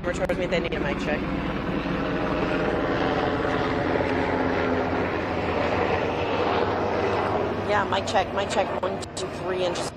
camera towards me. They need a mic check. Yeah, mic check. Mic check. 1, 2, 3, and just.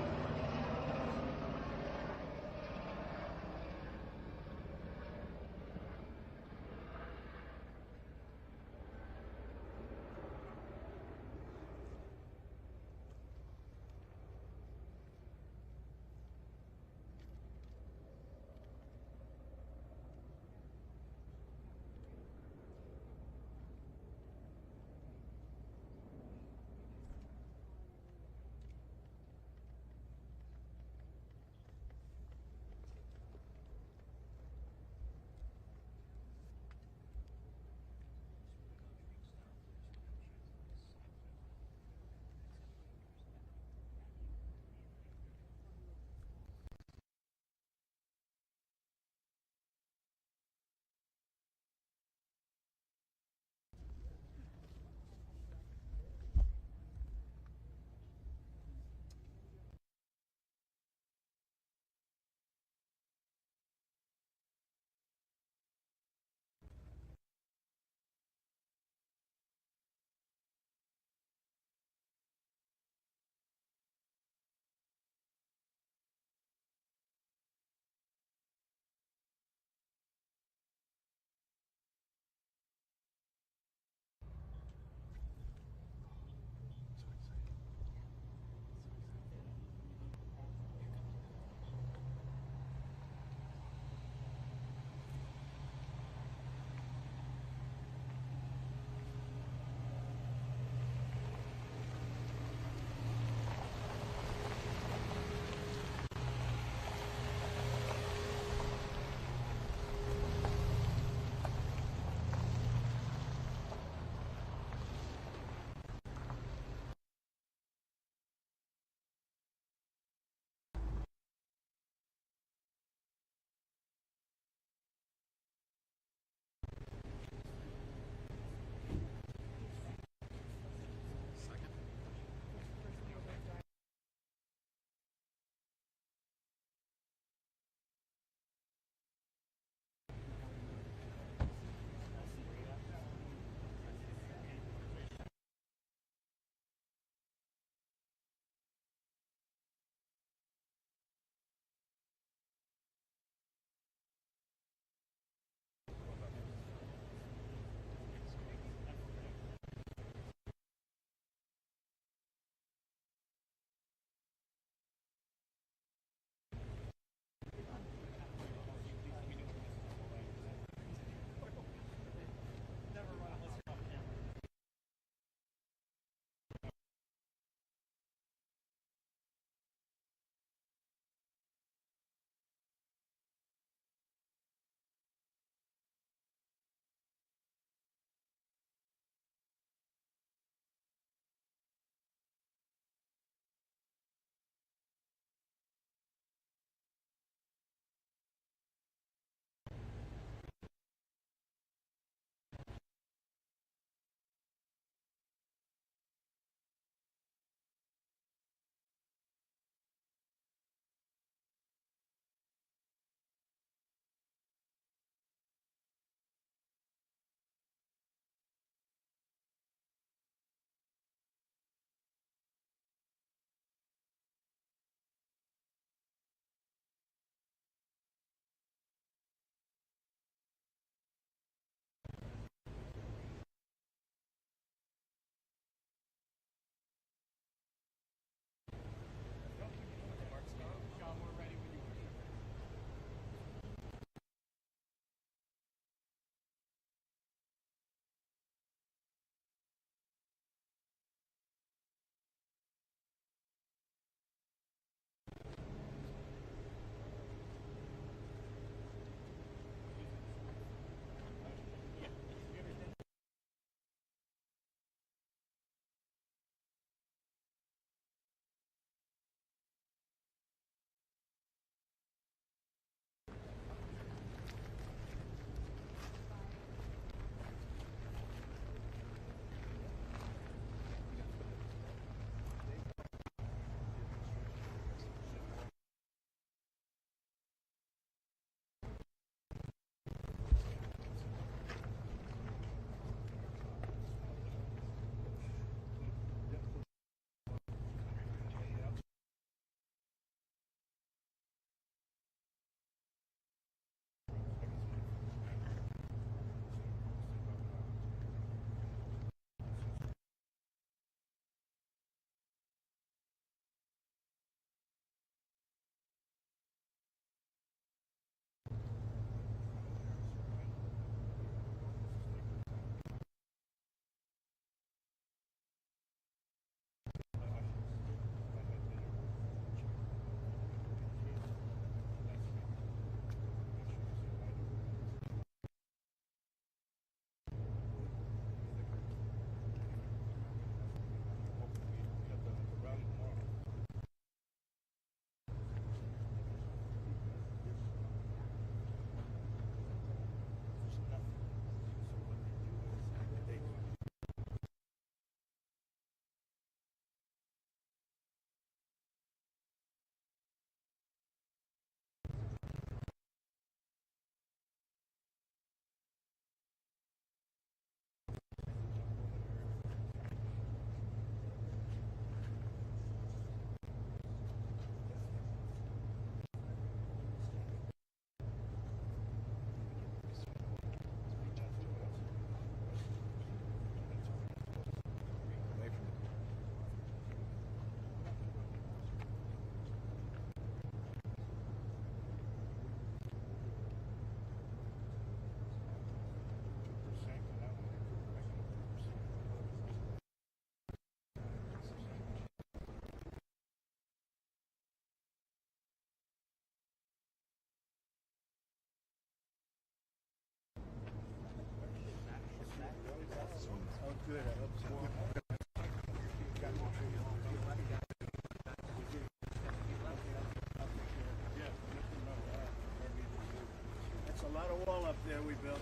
wall up there we built.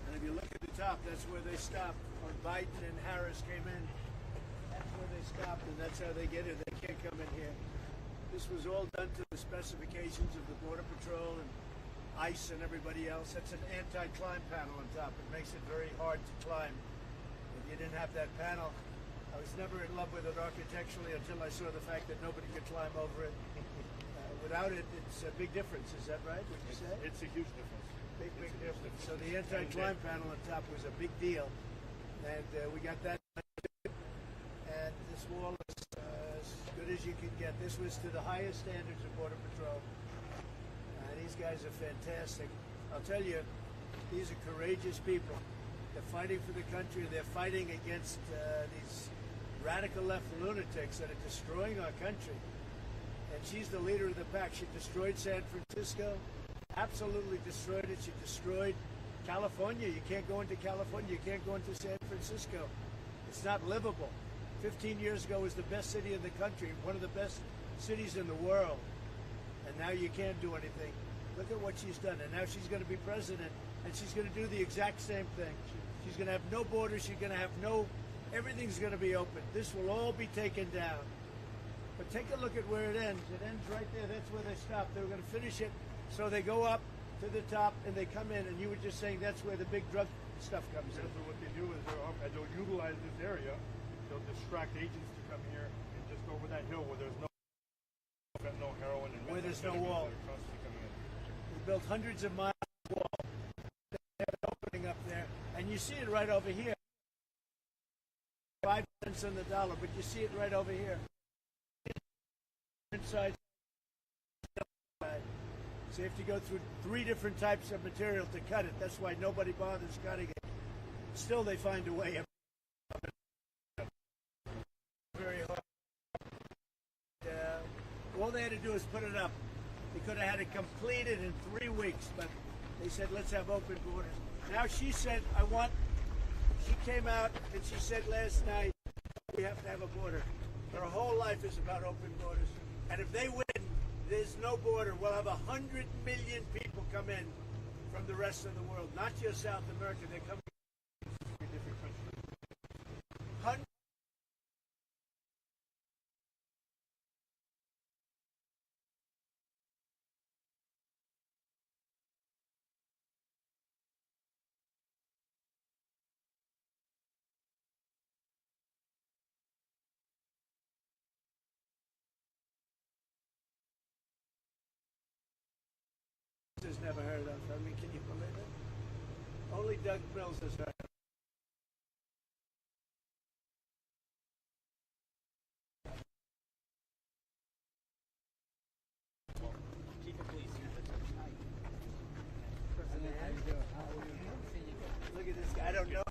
And if you look at the top, that's where they stopped. When Biden and Harris came in, that's where they stopped, and that's how they get in. They can't come in here. This was all done to the specifications of the Border Patrol and ICE and everybody else. That's an anti-climb panel on top. It makes it very hard to climb. If you didn't have that panel, I was never in love with it architecturally until I saw the fact that nobody could climb over it. Without it, it's a big difference. Is that right? Would you say? It's a huge difference. Big difference. So the anti-climb panel on top was a big deal, and we got that. And this wall is as good as you can get. This was to the highest standards of Border Patrol. These guys are fantastic. I'll tell you, these are courageous people. They're fighting for the country. They're fighting against these radical left lunatics that are destroying our country. And she's the leader of the pack. She destroyed San Francisco, absolutely destroyed it. She destroyed California. You can't go into California. You can't go into San Francisco. It's not livable. 15 years ago, it was the best city in the country, one of the best cities in the world. And now you can't do anything. Look at what she's done. And now she's going to be president, and she's going to do the exact same thing. She's going to have no borders. She's going to have everything's going to be open. This will all be taken down. But take a look at where it ends. It ends right there. That's where they stop. They were going to finish it. So they go up to the top, and they come in. And you were just saying that's where the big drug stuff comes in. So what they do is they'll utilize this area. They'll distract agents to come here and just over that hill where there's no heroin and where there's no wall. We built hundreds of miles of wall. They have an opening up there, and you see it right over here. 5 cents on the dollar, but you see it right over here. Inside. So you have to go through 3 different types of material to cut it. That's why nobody bothers cutting it. Still, they find a way. Very hard. All they had to do is put it up. They could have had it completed in 3 weeks, but they said, let's have open borders. Now she said, she came out and she said last night, we have to have a border. Her whole life is about open borders. And if they win, there's no border. We'll have 100 million people come in from the rest of the world, not just South America. They're coming from different countries. Has never heard of. I mean, can you believe it? Only Doug Mills has heard of it. Keep it, please. Look at this guy. I don't know.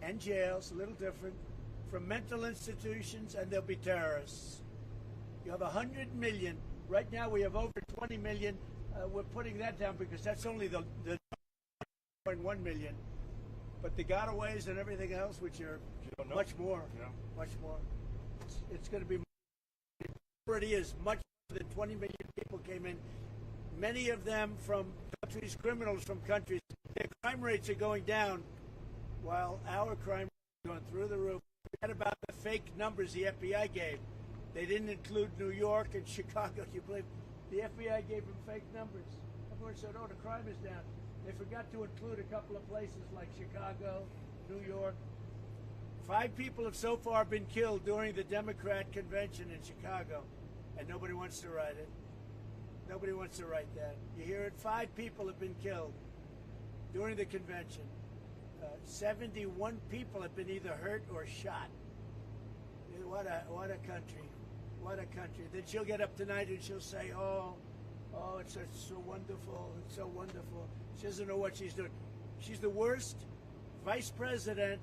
And jails, a little different, from mental institutions, and there'll be terrorists. You have 100 million. Right now we have over 20 million. We're putting that down because that's only the 1 million. But the gotaways and everything else, which are much more, much more. It's going to be, it already is much more than 20 million people came in. many of them from countries, criminals from countries. Their crime rates are going down, while our crime rates are going through the roof. Forget about the fake numbers the FBI gave. They didn't include New York and Chicago. You believe the FBI gave them fake numbers? Everyone said, "Oh, the crime is down." They forgot to include a couple of places like Chicago, New York. 5 people have so far been killed during the Democrat convention in Chicago, and nobody wants to write it. Nobody wants to write that. You hear it? 5 people have been killed during the convention. 71 people have been either hurt or shot. What a country. What a country. Then she'll get up tonight and she'll say, oh, it's so wonderful. It's so wonderful. She doesn't know what she's doing. She's the worst vice president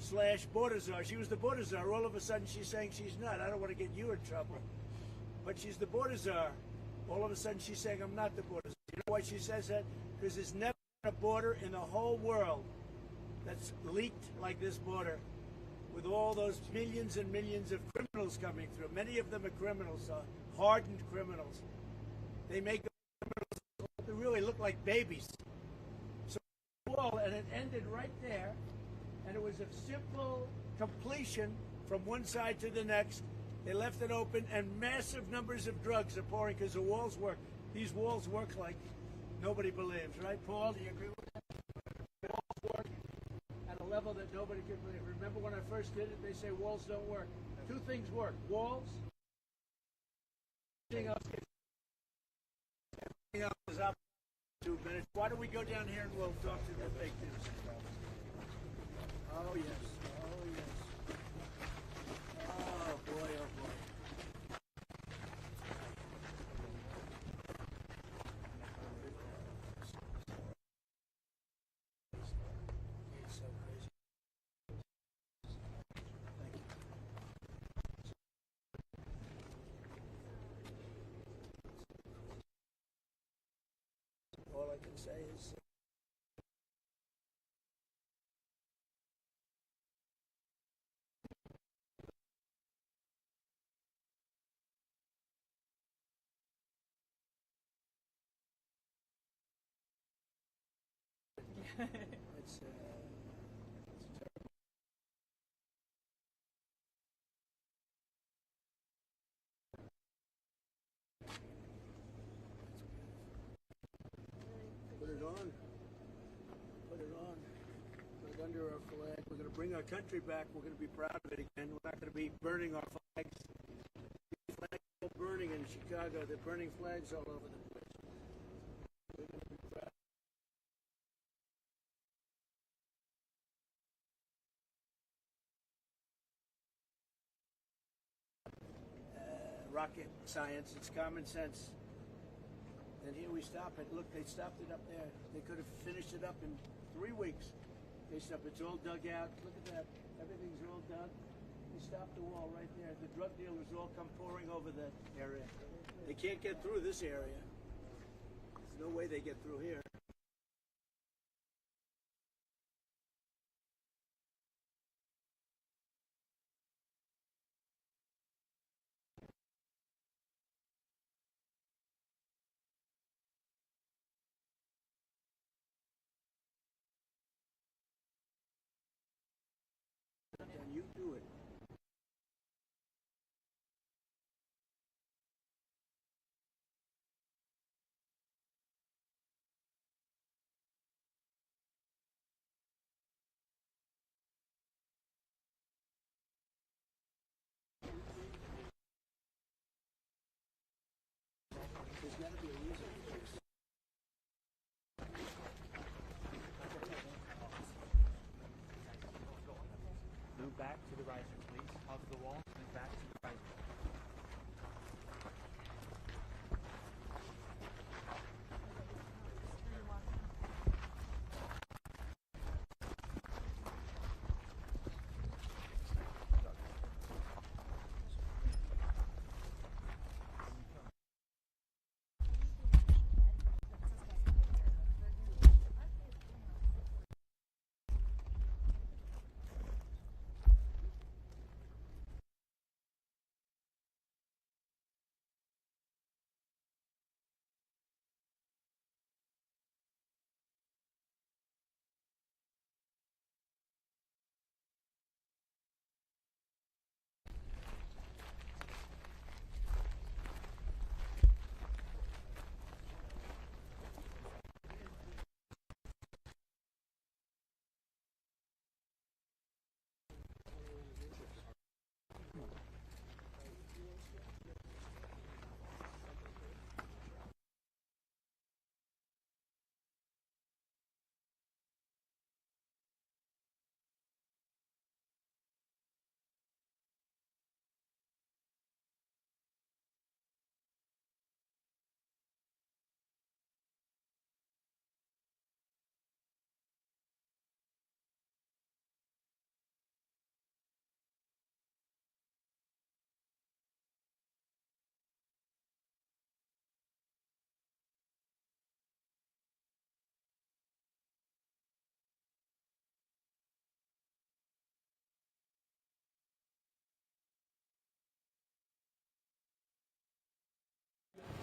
/ border czar. She was the border czar. All of a sudden she's saying she's not. I don't want to get you in trouble. But she's the border czar. All of a sudden she's saying I'm not the border czar. You know why she says that? Because there's never been a border in the whole world that's leaked like this border, with all those millions and millions of criminals coming through. Many of them are criminals, hardened criminals. They make criminals they really look like babies. So wall, and it ended right there, and it was a simple completion from one side to the next. They left it open, and massive numbers of drugs are pouring because the walls work. These walls work like nobody believes, right, Paul? Do you agree with that? The walls work at a level that nobody can believe. Remember when I first did it, they say walls don't work. 2 things work: walls. Everything else is up. 2 minutes. Why don't we go down here and we'll talk to the fake news? Oh yes. Oh yes. Oh boy. Oh boy. It's so crazy. Thank you. All I can say is it's terrible. Put it on. Put it on. Put it under our flag. We're going to bring our country back. We're going to be proud of it again. We're not going to be burning our flags. The flags are burning in Chicago. They're burning flags all over the place. We're going to be proud. Rocket science. It's common sense. And here we stop it. Look, they stopped it up there. They could have finished it up in 3 weeks. They stopped. It's all dug out. Look at that. Everything's all dug. They stopped the wall right there. The drug dealers all come pouring over that area. They can't get through this area. There's no way they get through here. And you do it.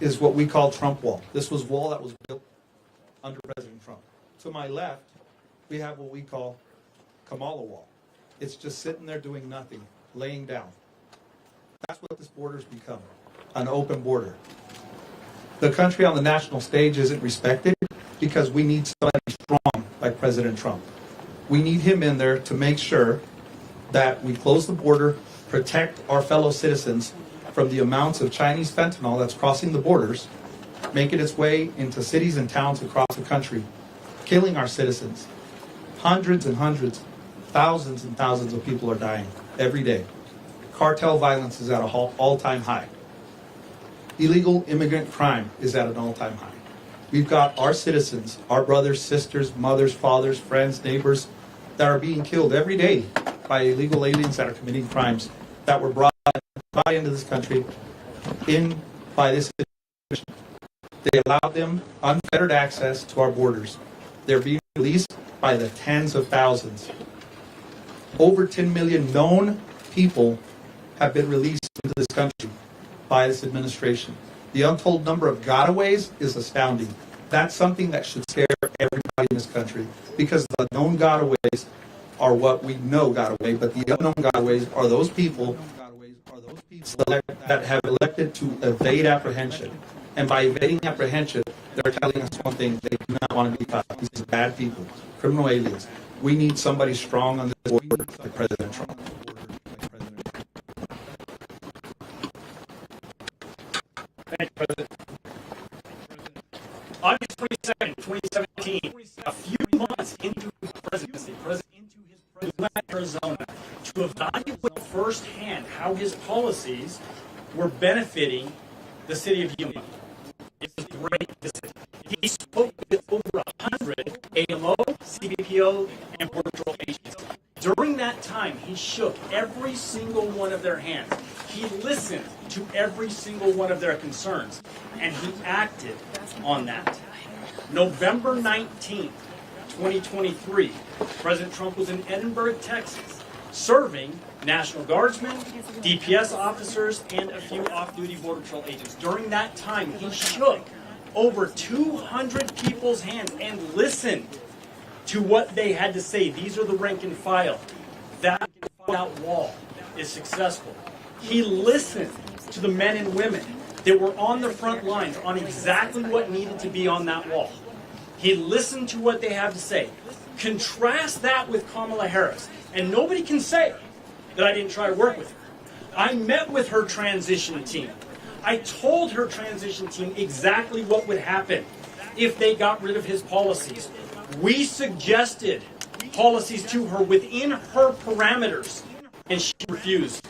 is what we call Trump Wall. This was wall that was built under President Trump. To my left, we have what we call Kamala Wall. It's just sitting there doing nothing, laying down. That's what this border's become, an open border. The country on the national stage isn't respected because we need somebody strong like President Trump. We need him in there to make sure that we close the border, protect our fellow citizens from the amounts of Chinese fentanyl that's crossing the borders, making its way into cities and towns across the country, killing our citizens. Hundreds and hundreds, thousands and thousands of people are dying every day. Cartel violence is at an all-time high. Illegal immigrant crime is at an all-time high. We've got our citizens, our brothers, sisters, mothers, fathers, friends, neighbors that are being killed every day by illegal aliens that are committing crimes that were brought into this country by this administration. They allowed them unfettered access to our borders. They're being released by the tens of thousands. Over 10 million known people have been released into this country by this administration. The untold number of gotaways is astounding. That's something that should scare everybody in this country, because the known gotaways are what we know got away, but the unknown gotaways are those people that have elected to evade apprehension. And by evading apprehension, they're telling us one thing: they do not want to be caught. These are bad people, criminal aliens. We need somebody strong on this border like President Trump. Thank you, President. August 22nd, 2017, a few months into his presidency, he went to Arizona to evaluate firsthand how his policies were benefiting the city of Yuma. It was great to see. He spoke with over 100 AMO, CBPO, and Border Patrol agents. During that time, he shook every single one of their hands. He listened to every single one of their concerns, and he acted on that. November 19th, 2023, President Trump was in Edinburgh, Texas, serving National Guardsmen, DPS officers, and a few off-duty Border Patrol agents. During that time, he shook over 200 people's hands and listened to what they had to say. These are the rank and file. That wall is successful. He listened to the men and women that were on the front lines on exactly what needed to be on that wall. He listened to what they have to say. Contrast that with Kamala Harris, and nobody can say that I didn't try to work with her. I met with her transition team. I told her transition team exactly what would happen if they got rid of his policies. We suggested policies to her within her parameters, and she refused.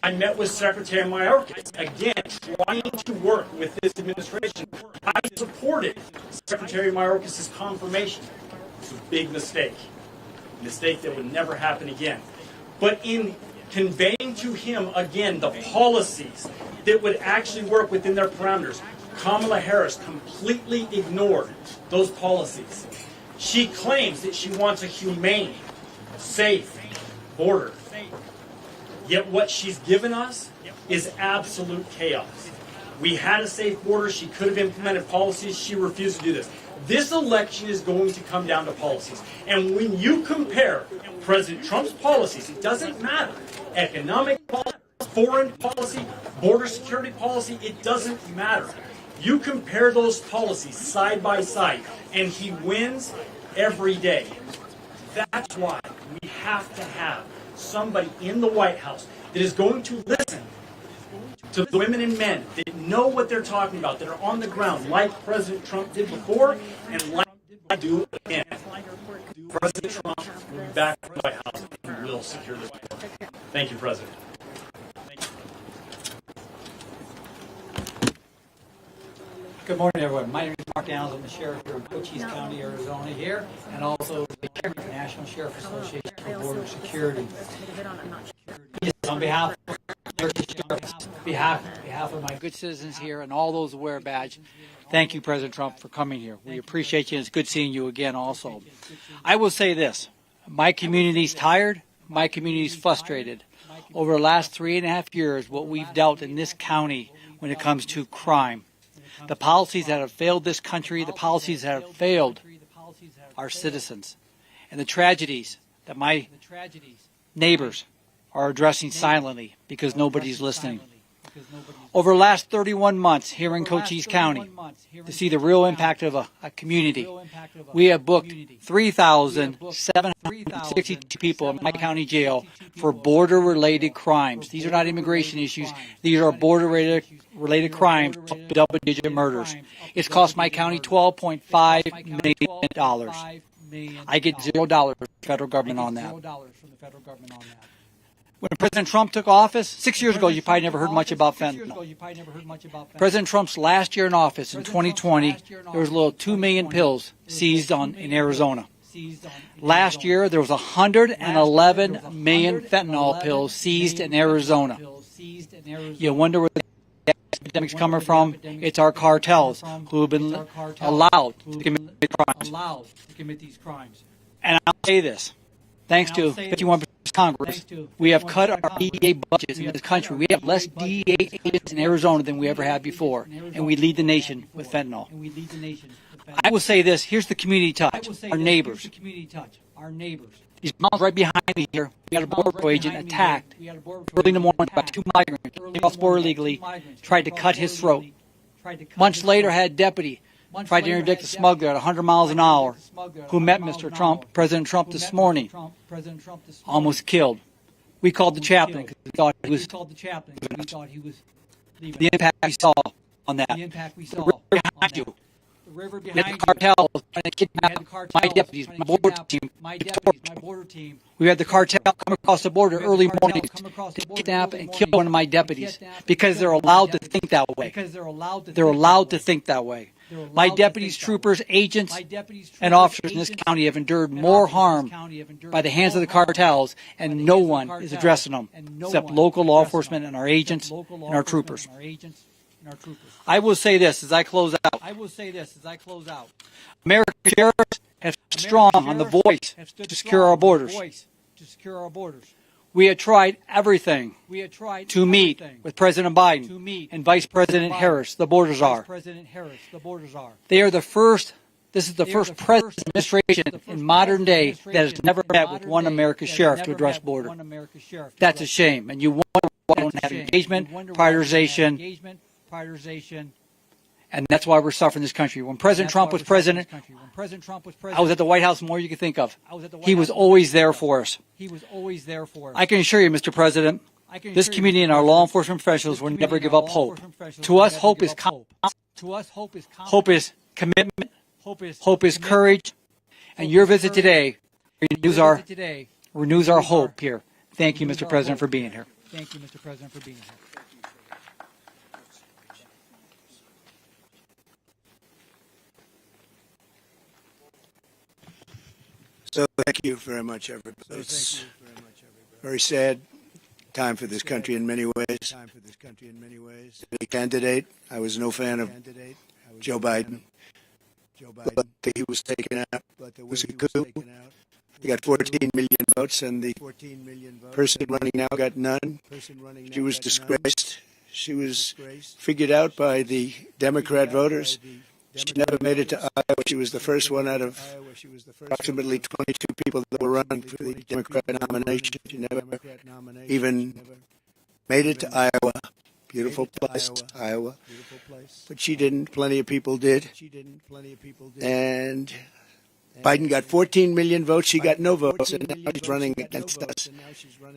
I met with Secretary Mayorkas, again, trying to work with this administration. I supported Secretary Mayorkas' confirmation. It's a big mistake. A mistake that would never happen again. But in conveying to him, again, the policies that would actually work within their parameters, Kamala Harris completely ignored those policies. She claims that she wants a humane, safe border. Yet what she's given us is absolute chaos. We had a safe border. She could have implemented policies. She refused to do this. This election is going to come down to policies. And when you compare President Trump's policies, it doesn't matter. Economic policy, foreign policy, border security policy, it doesn't matter. You compare those policies side by side, and he wins every day. That's why we have to have somebody in the White House that is going to listen to the women and men that know what they're talking about, that are on the ground, like President Trump did before, and like I do again. President Trump will be back in the White House and will secure this border. Thank you, President. Good morning, everyone. My name is Mark Downs. I'm the sheriff here in Cochise County, Arizona here, and also the chairman of the National Sheriff Association for Border Security. Yes, on behalf of my good citizens here and all those who wear a badge, thank you, President Trump, for coming here. We appreciate you, and it's good seeing you again also. I will say this. My community's tired. My community's frustrated. Over the last 3.5 years, what we've dealt in this county when it comes to crime. The policies that have failed this country, the policies that have failed our citizens, and the tragedies that my neighbors are addressing silently because nobody's listening. Over the last 31 months here in Cochise County, to see the real impact of a community, we have booked 3,762 people in my county jail for border-related crimes. These are not immigration issues. These are border-related crimes, double-digit murders. It's cost my county $12.5 million. I get $0 from the federal government on that. When President Trump took office, 6 years ago, you probably never heard much about fentanyl. President Trump's last year in office, in 2020, there was a little 2 million pills seized in Arizona. Last year, there was 111 million fentanyl pills seized in Arizona. You wonder where the epidemic's coming from? It's our cartels who have been allowed to commit these crimes. And I'll say this. Thanks to 51% Congress, we have cut our DEA budgets in this country. We have less DEA agents in Arizona than we ever had before, and we lead the nation with fentanyl. I will say this, here's the community touch, our neighbors. These mountains right behind me here, we had a border agent attacked early in the morning by 2 migrants, crossed the border illegally, tried to cut his throat. Months later, had a deputy tried to interdict a smuggler at 100 miles an hour who met Mr. Trump, President Trump, this morning, almost killed. We called the chaplain because we thought he was the impact we saw on that. The river behind you. We had the cartel trying to kidnap my deputies, my border team. We had the cartel come across the border early mornings to kidnap and kill one of my deputies because they're allowed to think that way. They're allowed to think that way. My deputies, troopers, agents, and officers in this county have endured more harm by the hands of the cartels, and no one is addressing them except local law enforcement and our agents and our troopers. I will say this as I close out. American sheriffs have stood strong on the voice to secure our borders. We had tried everything to meet with President Biden and Vice President Harris, the border czar. They are the first. This is the first president administration in modern day that has never met with one American sheriff to address border. That's a shame, and you wonder why we don't have engagement, prioritization, and that's why we're suffering this country. When President Trump was president, I was at the White House more than you could think of. He was always there for us. I can assure you, Mr. President, this community and our law enforcement professionals will never give up hope. To us, hope is confidence. Hope is commitment. Hope is courage. And your visit today renews our hope here. Thank you, Mr. President, for being here. So thank you very much, everybody. It's very sad time for this country in many ways. The candidate, I was no fan of Joe Biden. But he was taken out. It was a coup. He got 14 million votes, and the person running now got none. She was disgraced. She was figured out by the Democrat voters. She never made it to Iowa. She was the first one out of approximately 22 people that were running for the Democrat nomination. She never even made it to Iowa. Beautiful place, Iowa. But she didn't. Plenty of people did. And Biden got 14 million votes. She got no votes, and now she's running against us.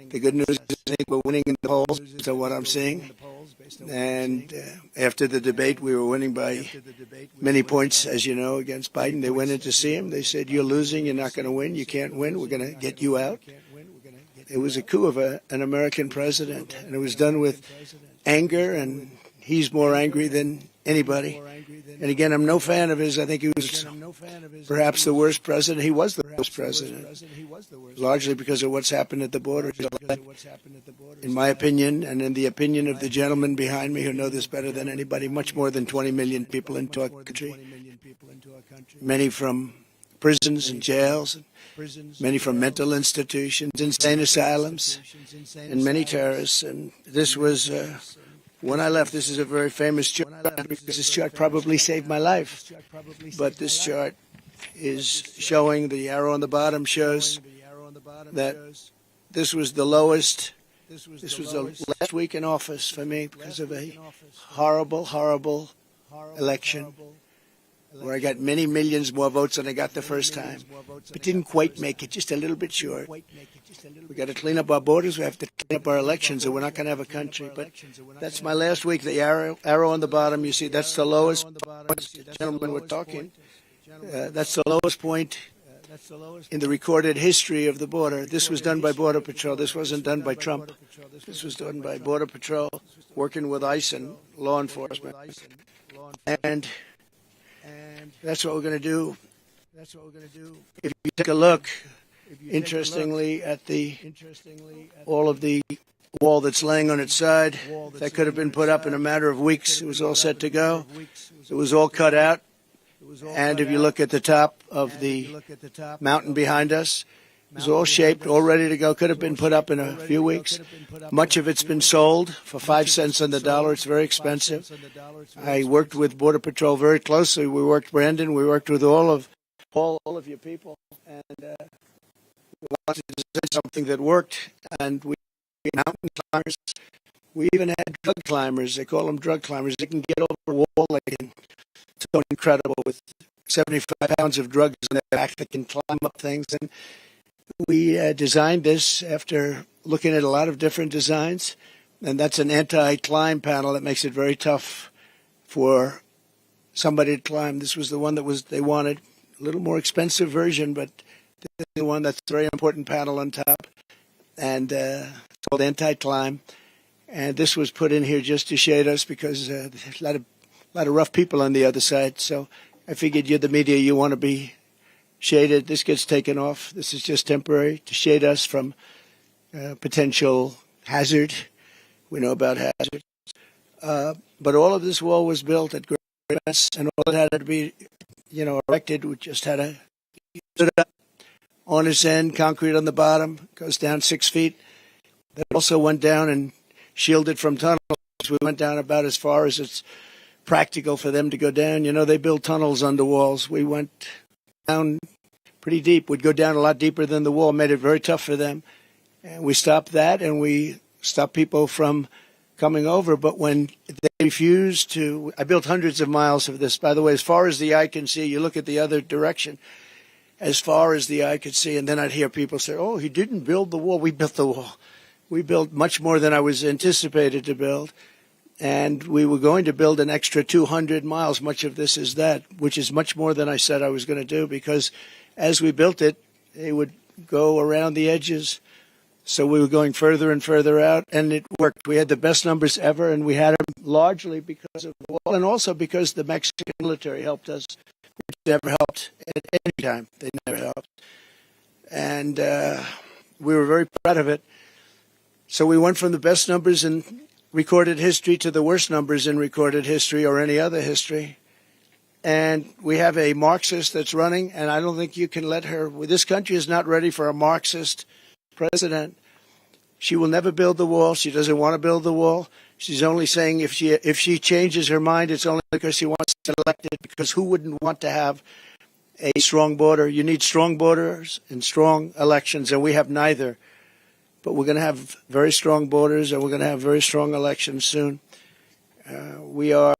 The good news is I think we're winning in the polls, is what I'm seeing. And after the debate, we were winning by many points, as you know, against Biden. They went in to see him. They said, "You're losing. You're not going to win. You can't win. We're going to get you out." It was a coup of an American president, and it was done with anger, and he's more angry than anybody. And again, I'm no fan of his. I think he was perhaps the worst president. He was the worst president, largely because of what's happened at the border. In my opinion, and in the opinion of the gentleman behind me who know this better than anybody, much more than 20 million people into our country, many from prisons and jails, many from mental institutions, insane asylums, and many terrorists. And this was When I left, this is a very famous chart because this chart probably saved my life. But this chart is showing, the arrow on the bottom shows that this was the lowest. This was the last week in office for me because of a horrible, horrible election where I got many millions more votes than I got the first time, but didn't quite make it, just a little bit short. We got to clean up our borders. We have to clean up our elections, or we're not going to have a country. But that's my last week. The arrow on the bottom, you see, that's the lowest. Gentlemen were talking. That's the lowest point in the recorded history of the border. This was done by Border Patrol. This wasn't done by Trump. This was done by Border Patrol working with ICE and law enforcement. And that's what we're going to do. If you take a look, interestingly, at all of the wall that's laying on its side, that could have been put up in a matter of weeks. It was all set to go. It was all cut out. And if you look at the top of the mountain behind us, it was all shaped, all ready to go. Could have been put up in a few weeks. Much of it's been sold for 5 cents on the dollar. It's very expensive. I worked with Border Patrol very closely. We worked, Brandon. We worked with all of your people, and we wanted to design something that worked. And we mountain climbers. We even had drug climbers. They call them drug climbers. They can get over a wall. It's so incredible with 75 pounds of drugs on their back. They can climb up things. And we designed this after looking at a lot of different designs, and that's an anti-climb panel that makes it very tough for somebody to climb. This was the one that they wanted, a little more expensive version, but this is the one that's a very important panel on top, and it's called anti-climb. And this was put in here just to shade us because there's a lot of rough people on the other side. So I figured you're the media, you want to be shaded. This gets taken off. This is just temporary to shade us from potential hazard. We know about hazards. But all of this wall was built at great expense, and all it had to be, erected. We just had to put it up on its end, concrete on the bottom, goes down 6 feet. That also went down and shielded from tunnels. We went down about as far as it's practical for them to go down. They build tunnels under walls. We went down pretty deep. We'd go down a lot deeper than the wall, made it very tough for them. And we stopped that, and we stopped people from coming over. But when they refused to, I built hundreds of miles of this, by the way, as far as the eye can see. You look at the other direction, as far as the eye could see. And then I'd hear people say, oh, he didn't build the wall. We built the wall. We built much more than I was anticipated to build. And we were going to build an extra 200 miles. Much of this is that, which is much more than I said I was going to do, because as we built it, they would go around the edges. So we were going further and further out, and it worked. We had the best numbers ever, and we had them largely because of the wall, and also because the Mexican military helped us, which never helped at any time. They never helped. And we were very proud of it. So we went from the best numbers in recorded history to the worst numbers in recorded history or any other history. And we have a Marxist that's running, and I don't think you can let her. This country is not ready for a Marxist president. She will never build the wall. She doesn't want to build the wall. She's only saying if she changes her mind, it's only because she wants to get elected, because who wouldn't want to have a strong border? You need strong borders and strong elections, and we have neither. But we're going to have very strong borders, and we're going to have very strong elections soon. The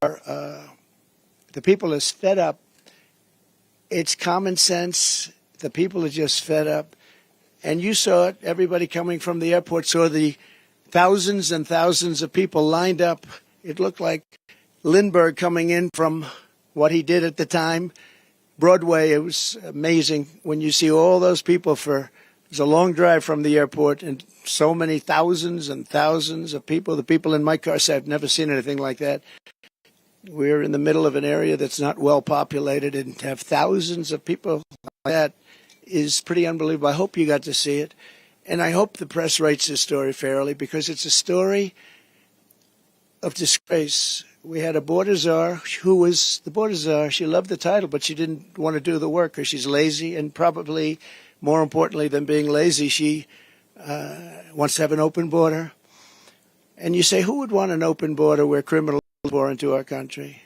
people are fed up. It's common sense. The people are just fed up. And you saw it. Everybody coming from the airport saw the thousands and thousands of people lined up. It looked like Lindbergh coming in from what he did at the time, Broadway. It was amazing when you see all those people it was a long drive from the airport, and so many thousands and thousands of people. The people in my car said, I've never seen anything like that. We're in the middle of an area that's not well populated, and to have thousands of people like that is pretty unbelievable. I hope you got to see it, and I hope the press writes this story fairly, because it's a story of disgrace. We had a border czar who was the border czar. She loved the title, but she didn't want to do the work because she's lazy, and probably more importantly than being lazy, she wants to have an open border. And you say, who would want an open border where criminals pour into our country?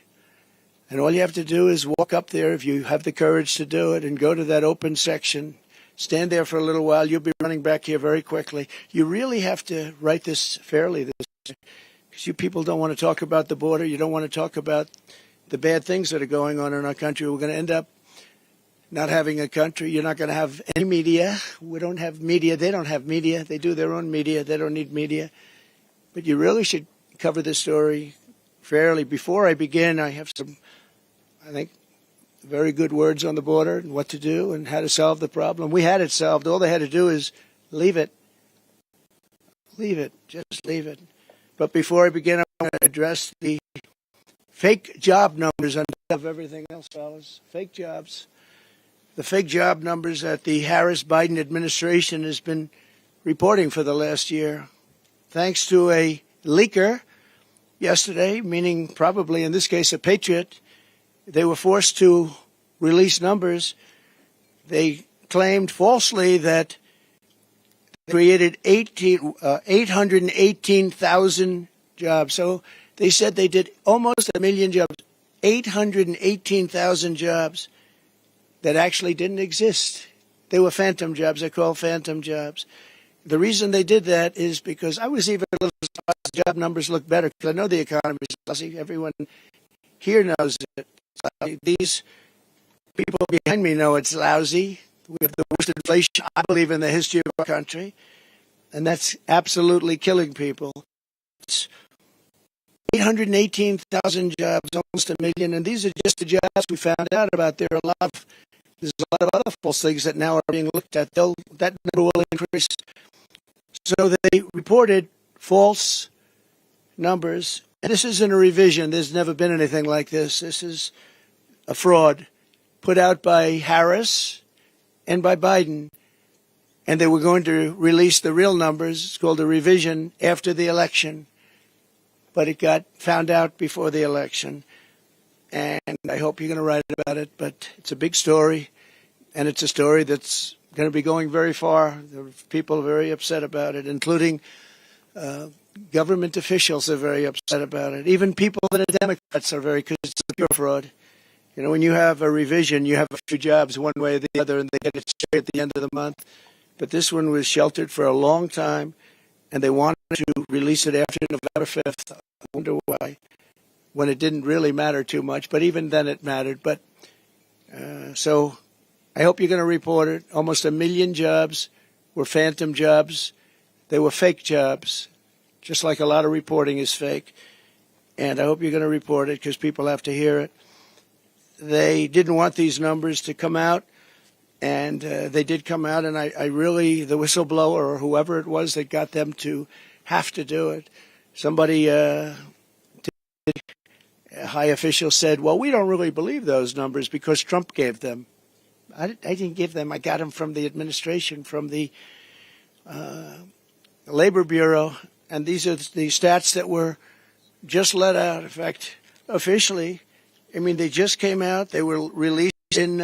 And all you have to do is walk up there, if you have the courage to do it, and go to that open section. Stand there for a little while. You'll be running back here very quickly. You really have to write this fairly, because you people don't want to talk about the border. You don't want to talk about the bad things that are going on in our country. We're going to end up not having a country. You're not going to have any media. We don't have media. They don't have media. They do their own media. They don't need media. But you really should cover this story fairly. Before I begin, I have some, I think, very good words on the border and what to do and how to solve the problem. We had it solved. All they had to do is leave it. Leave it. Just leave it. But before I begin, I want to address the fake job numbers on top of everything else, fellas. Fake jobs. The fake job numbers that the Harris-Biden administration has been reporting for the last year. Thanks to a leaker yesterday, meaning probably in this case a patriot, they were forced to release numbers. They claimed falsely that they created 818,000 jobs. So they said they did almost 1 million jobs, 818,000 jobs that actually didn't exist. They were phantom jobs. They're called phantom jobs. The reason they did that is because I was even a little surprised the job numbers look better, because I know the economy is lousy. Everyone here knows it. These people behind me know it's lousy. We have the worst inflation, I believe, in the history of our country. And that's absolutely killing people. It's 818,000 jobs, almost 1 million. And these are just the jobs we found out about. There's a lot of other false things that now are being looked at. That number will increase. So they reported false numbers. And this isn't a revision. There's never been anything like this. This is a fraud put out by Harris and by Biden. And they were going to release the real numbers. It's called a revision after the election. But it got found out before the election. And I hope you're going to write about it. But it's a big story. And it's a story that's going to be going very far. People are very upset about it, including government officials are very upset about it. Even people that are Democrats are very, because it's a pure fraud. You know, when you have a revision, you have a few jobs one way or the other, and they get it straight at the end of the month. But this one was sheltered for a long time, and they wanted to release it after November 5th. I wonder why, when it didn't really matter too much. But even then it mattered. But so I hope you're going to report it. Almost 1 million jobs were phantom jobs. They were fake jobs, just like a lot of reporting is fake. And I hope you're going to report it because people have to hear it. They didn't want these numbers to come out, and they did come out, and I really, the whistleblower or whoever it was that got them to have to do it, somebody, a high official said, well, we don't really believe those numbers because Trump gave them. I didn't give them. I got them from the administration, from the Labor Bureau, and these are the stats that were just let out. In fact, officially, I mean, they just came out. They were released in,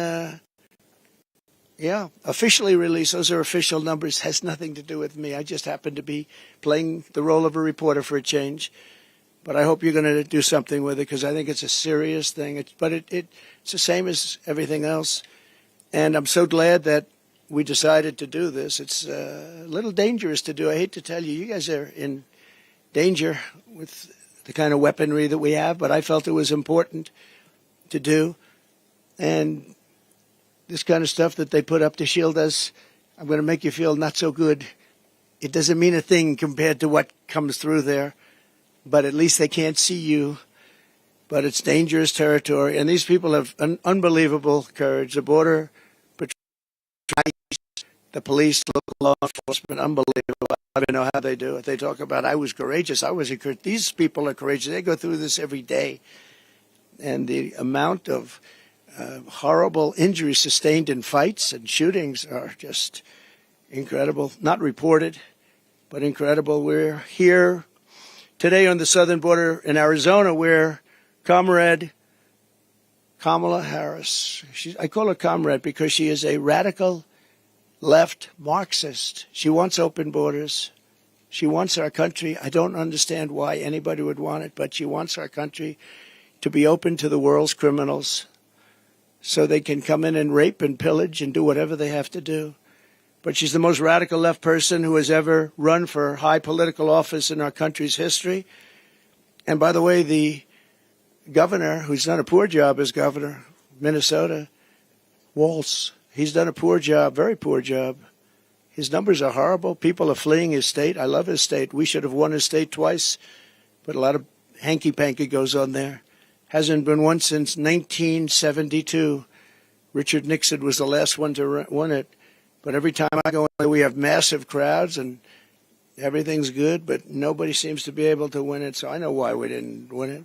officially released. Those are official numbers. Has nothing to do with me. I just happen to be playing the role of a reporter for a change. But I hope you're going to do something with it because I think it's a serious thing. It's the same as everything else. And I'm so glad that we decided to do this. It's a little dangerous to do. I hate to tell you, you guys are in danger with the kind of weaponry that we have, but I felt it was important to do. And this kind of stuff that they put up to shield us, I'm going to make you feel not so good. It doesn't mean a thing compared to what comes through there, but at least they can't see you. But it's dangerous territory, and these people have an unbelievable courage. The border patrol, the police, local law enforcement, unbelievable. I don't know how they do it. They talk about, I was courageous. These people are courageous. They go through this every day. And the amount of horrible injuries sustained in fights and shootings are just incredible. Not reported, but incredible. We're here today on the southern border in Arizona where Comrade Kamala Harris, I call her Comrade because she is a radical left Marxist. She wants open borders. She wants our country. I don't understand why anybody would want it, but she wants our country to be open to the world's criminals so they can come in and rape and pillage and do whatever they have to do. But she's the most radical left person who has ever run for high political office in our country's history. And by the way, the governor, who's done a poor job as governor, Minnesota, Walz, he's done a poor job, very poor job. His numbers are horrible. People are fleeing his state. I love his state. We should have won his state twice, but a lot of hanky-panky goes on there. Hasn't been won since 1972. Richard Nixon was the last one to win it. But every time I go in there, we have massive crowds and everything's good, but nobody seems to be able to win it. So I know why we didn't win it.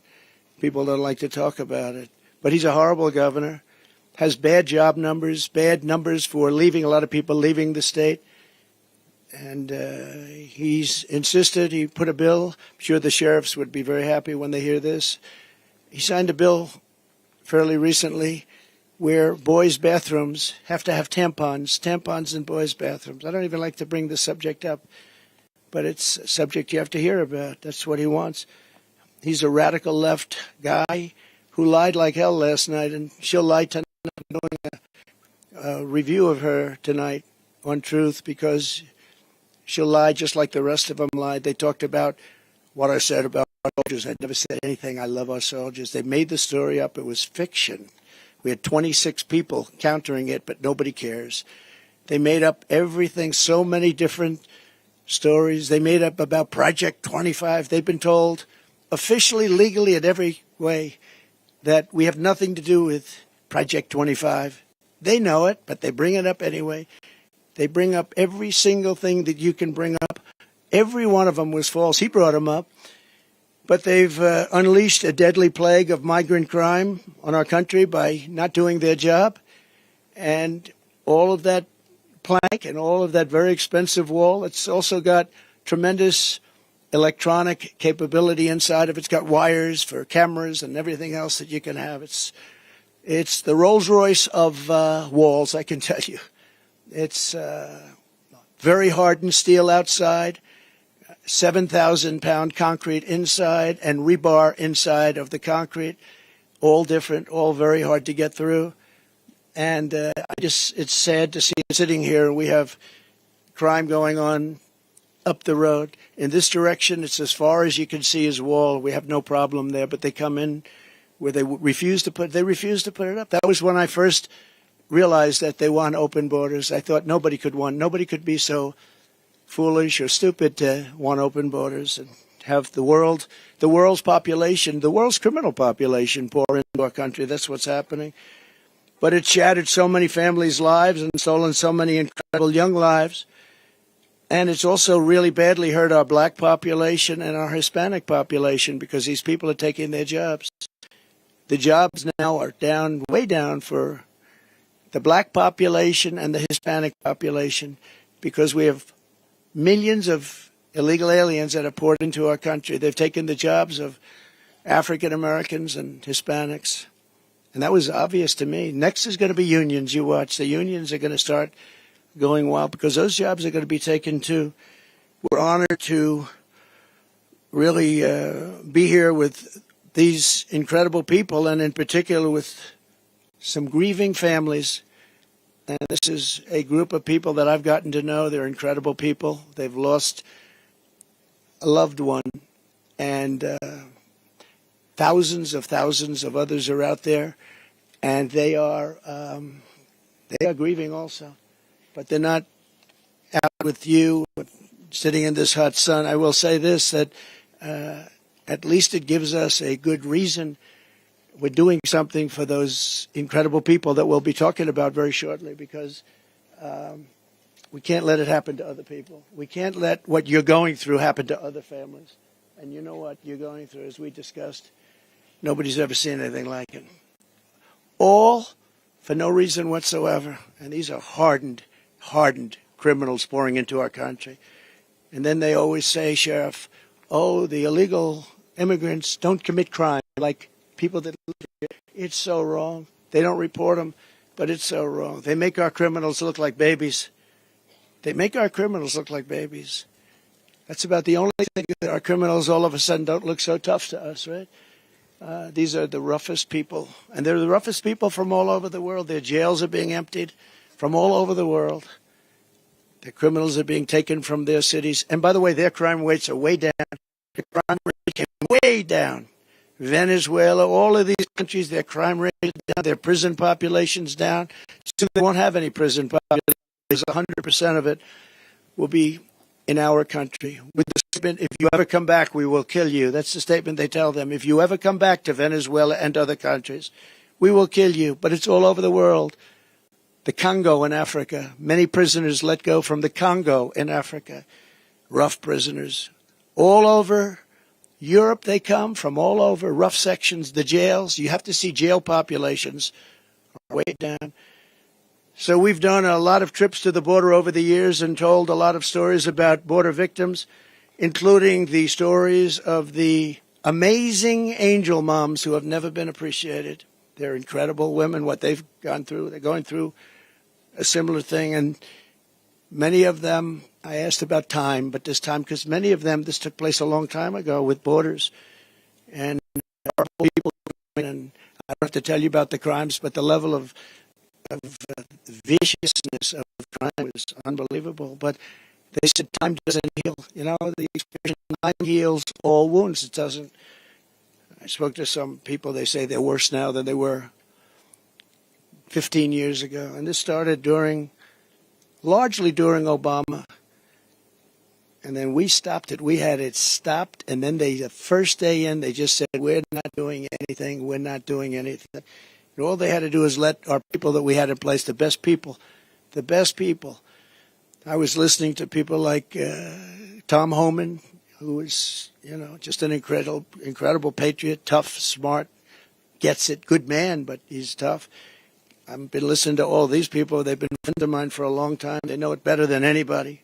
People don't like to talk about it. But he's a horrible governor, has bad job numbers, bad numbers for leaving, a lot of people leaving the state. And he's insisted, he put a bill. I'm sure the sheriffs would be very happy when they hear this. He signed a bill fairly recently where boys' bathrooms have to have tampons in boys' bathrooms. I don't even like to bring the subject up, but it's a subject you have to hear about. That's what he wants. He's a radical left guy who lied like hell last night, and she'll lie tonight. I'm doing a review of her tonight on Truth because she'll lie just like the rest of them lied. They talked about what I said about our soldiers. I never said anything. I love our soldiers. They made the story up. It was fiction. We had 26 people countering it, but nobody cares. They made up everything, so many different stories. They made up about Project 25. They've been told officially, legally, in every way that we have nothing to do with Project 25. They know it, but they bring it up anyway. They bring up every single thing that you can bring up. Every one of them was false. He brought them up. But they've unleashed a deadly plague of migrant crime on our country by not doing their job. And all of that plank and all of that very expensive wall, it's also got tremendous electronic capability inside of it. It's got wires for cameras and everything else that you can have. It's the Rolls-Royce of walls, I can tell you. It's very hardened steel outside, 7,000-pound concrete inside, and rebar inside of the concrete, all different, all very hard to get through. And it's sad to see it sitting here, and we have crime going on up the road. In this direction, it's as far as you can see is wall. We have no problem there, but they come in where they refuse to put it up. That was when I first realized that they want open borders. I thought nobody could be so foolish or stupid to want open borders and have the world's population, the world's criminal population pour into our country. That's what's happening. But it shattered so many families' lives and stolen so many incredible young lives. And it's also really badly hurt our black population and our Hispanic population because these people are taking their jobs. The jobs now are down, way down for the black population and the Hispanic population because we have millions of illegal aliens that are poured into our country. They've taken the jobs of African Americans and Hispanics. And that was obvious to me. Next is going to be unions. You watch. The unions are going to start going wild because those jobs are going to be taken too. We're honored to really be here with these incredible people and in particular with some grieving families. And this is a group of people that I've gotten to know. They're incredible people. They've lost a loved one. And thousands of others are out there. And they are grieving also. But they're not out with you, sitting in this hot sun. I will say this, that at least it gives us a good reason. We're doing something for those incredible people that we'll be talking about very shortly because we can't let it happen to other people. We can't let what you're going through happen to other families. And you know what you're going through, as we discussed, nobody's ever seen anything like it. All for no reason whatsoever. And these are hardened criminals pouring into our country. And then they always say, Sheriff, oh, the illegal immigrants don't commit crime like people that live here. It's so wrong. They don't report them, but it's so wrong. They make our criminals look like babies. They make our criminals look like babies. That's about the only thing that our criminals all of a sudden don't look so tough to us, right? These are the roughest people, and they're the roughest people from all over the world. Their jails are being emptied from all over the world. The criminals are being taken from their cities. And by the way, their crime rates are way down. The crime rate came way down. Venezuela, all of these countries, their crime rate is down, their prison population's down. Soon they won't have any prison population. 100% of it will be in our country. With the statement, if you ever come back, we will kill you. That's the statement they tell them. If you ever come back to Venezuela and other countries, we will kill you. But it's all over the world. The Congo in Africa, many prisoners let go from the Congo in Africa. Rough prisoners. All over Europe they come, from all over, rough sections, the jails. You have to see jail populations are way down. So we've done a lot of trips to the border over the years and told a lot of stories about border victims, including the stories of the amazing angel moms who have never been appreciated. They're incredible women, what they've gone through. They're going through a similar thing. And many of them, I asked about time, but this time, because many of them, this took place a long time ago with borders. And people, and I don't have to tell you about the crimes, but the level of viciousness of crime is unbelievable. But they said time doesn't heal. You know, the expression time heals all wounds. It doesn't. I spoke to some people, they say they're worse now than they were 15 years ago. And this started largely during Obama. And then we stopped it. We had it stopped. And then the first day in, they just said, we're not doing anything. We're not doing anything. And all they had to do is let our people that we had in place, the best people. I was listening to people like Tom Homan, who was, just an incredible patriot, tough, smart, gets it, good man, but he's tough. I've been listening to all these people. They've been friends of mine for a long time. They know it better than anybody.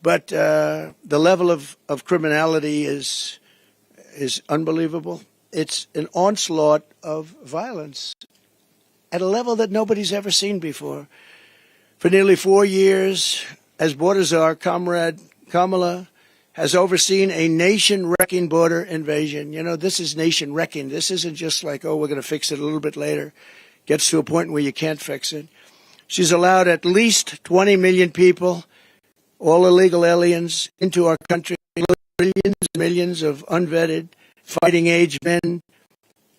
But the level of criminality is unbelievable. It's an onslaught of violence at a level that nobody's ever seen before. For nearly 4 years, as border czar, Comrade Kamala has overseen a nation-wrecking border invasion. This is nation-wrecking. This isn't just like, we're going to fix it a little bit later. Gets to a point where you can't fix it. She's allowed at least 20 million people, all illegal aliens, into our country. Millions of unvetted, fighting-age men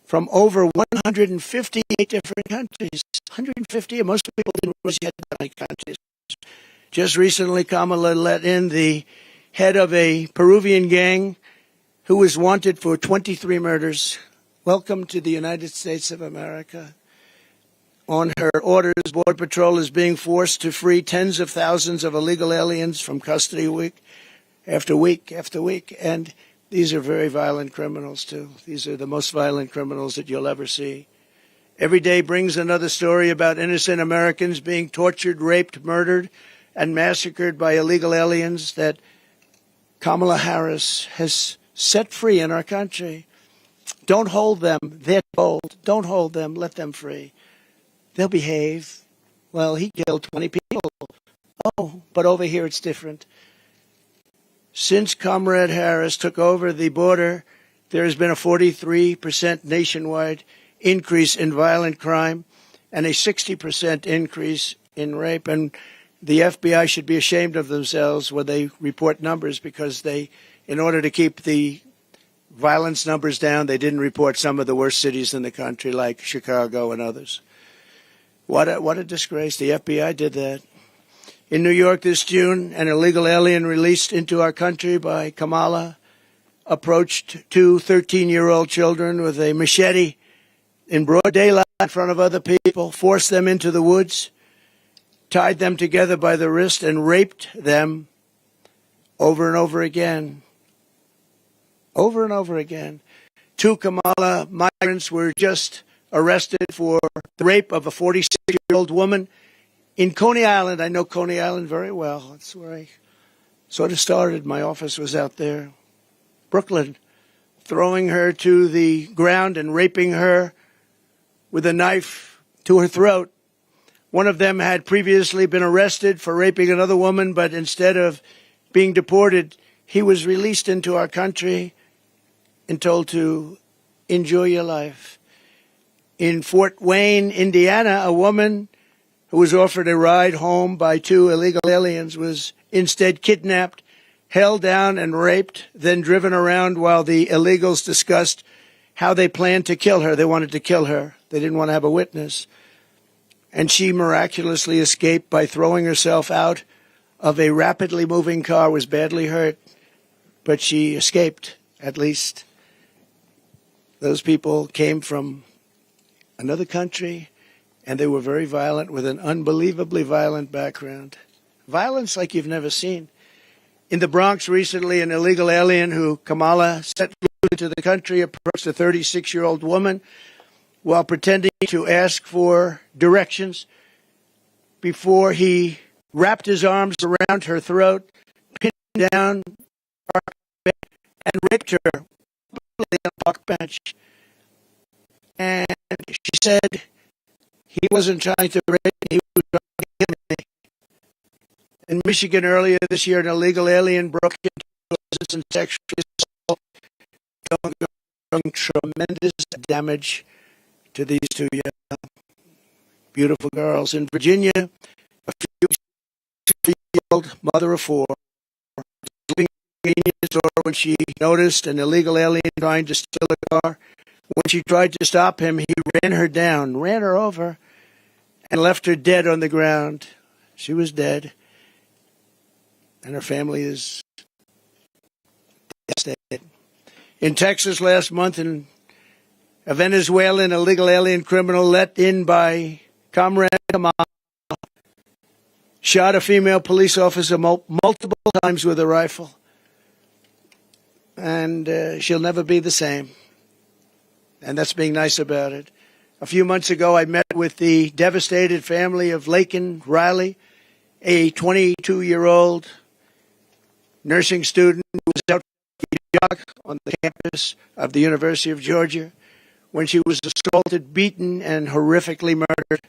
from over 158 different countries. 150, and most people didn't realize you had that many countries. Just recently, Kamala let in the head of a Peruvian gang who was wanted for 23 murders. Welcome to the United States of America. On her orders, Border Patrol is being forced to free tens of thousands of illegal aliens from custody week after week after week. And these are very violent criminals, too. These are the most violent criminals that you'll ever see. Every day brings another story about innocent Americans being tortured, raped, murdered, and massacred by illegal aliens that Kamala Harris has set free in our country. Don't hold them. They're told. Don't hold them. Let them free. They'll behave. Well, he killed 20 people. Oh, but over here it's different. Since Comrade Harris took over the border, there has been a 43% nationwide increase in violent crime and a 60% increase in rape. And the FBI should be ashamed of themselves when they report numbers, because in order to keep the violence numbers down, they didn't report some of the worst cities in the country like Chicago and others. What a disgrace. The FBI did that. In New York this June, an illegal alien released into our country by Kamala approached two 13-year-old children with a machete in broad daylight in front of other people, forced them into the woods, tied them together by the wrist, and raped them over and over again. Over and over again. Two Kamala migrants were just arrested for the rape of a 46-year-old woman in Coney Island. I know Coney Island very well. That's where I sort of started. My office was out there. Brooklyn, throwing her to the ground and raping her with a knife to her throat. One of them had previously been arrested for raping another woman, but instead of being deported, he was released into our country and told to enjoy your life. In Fort Wayne, Indiana, a woman who was offered a ride home by two illegal aliens was instead kidnapped, held down and raped, then driven around while the illegals discussed how they planned to kill her. They wanted to kill her. They didn't want to have a witness. And she miraculously escaped by throwing herself out of a rapidly moving car, was badly hurt, but she escaped, at least. Those people came from another country, and they were very violent, with an unbelievably violent background. Violence like you've never seen. In the Bronx recently, an illegal alien who Kamala set loose into the country approached a 36-year-old woman while pretending to ask for directions before he wrapped his arms around her throat, pinned her down, and raped her on a park bench. And she said he wasn't trying to rape me, he was trying to kill me. In Michigan earlier this year, an illegal alien broke into a residence and sexually assaulted, doing tremendous damage to these two young, beautiful girls. In Virginia, a 53-year-old mother of four living in a convenience store when she noticed an illegal alien trying to steal a car. When she tried to stop him, he ran her down, ran her over, and left her dead on the ground. She was dead, and her family is devastated. In Texas last month, a Venezuelan illegal alien criminal let in by Comrade Kamala shot a female police officer multiple times with a rifle. And she'll never be the same. And that's being nice about it. A few months ago, I met with the devastated family of Laken Riley, a 22-year-old nursing student who was out for a jog on the campus of the University of Georgia when she was assaulted, beaten, and horrifically murdered.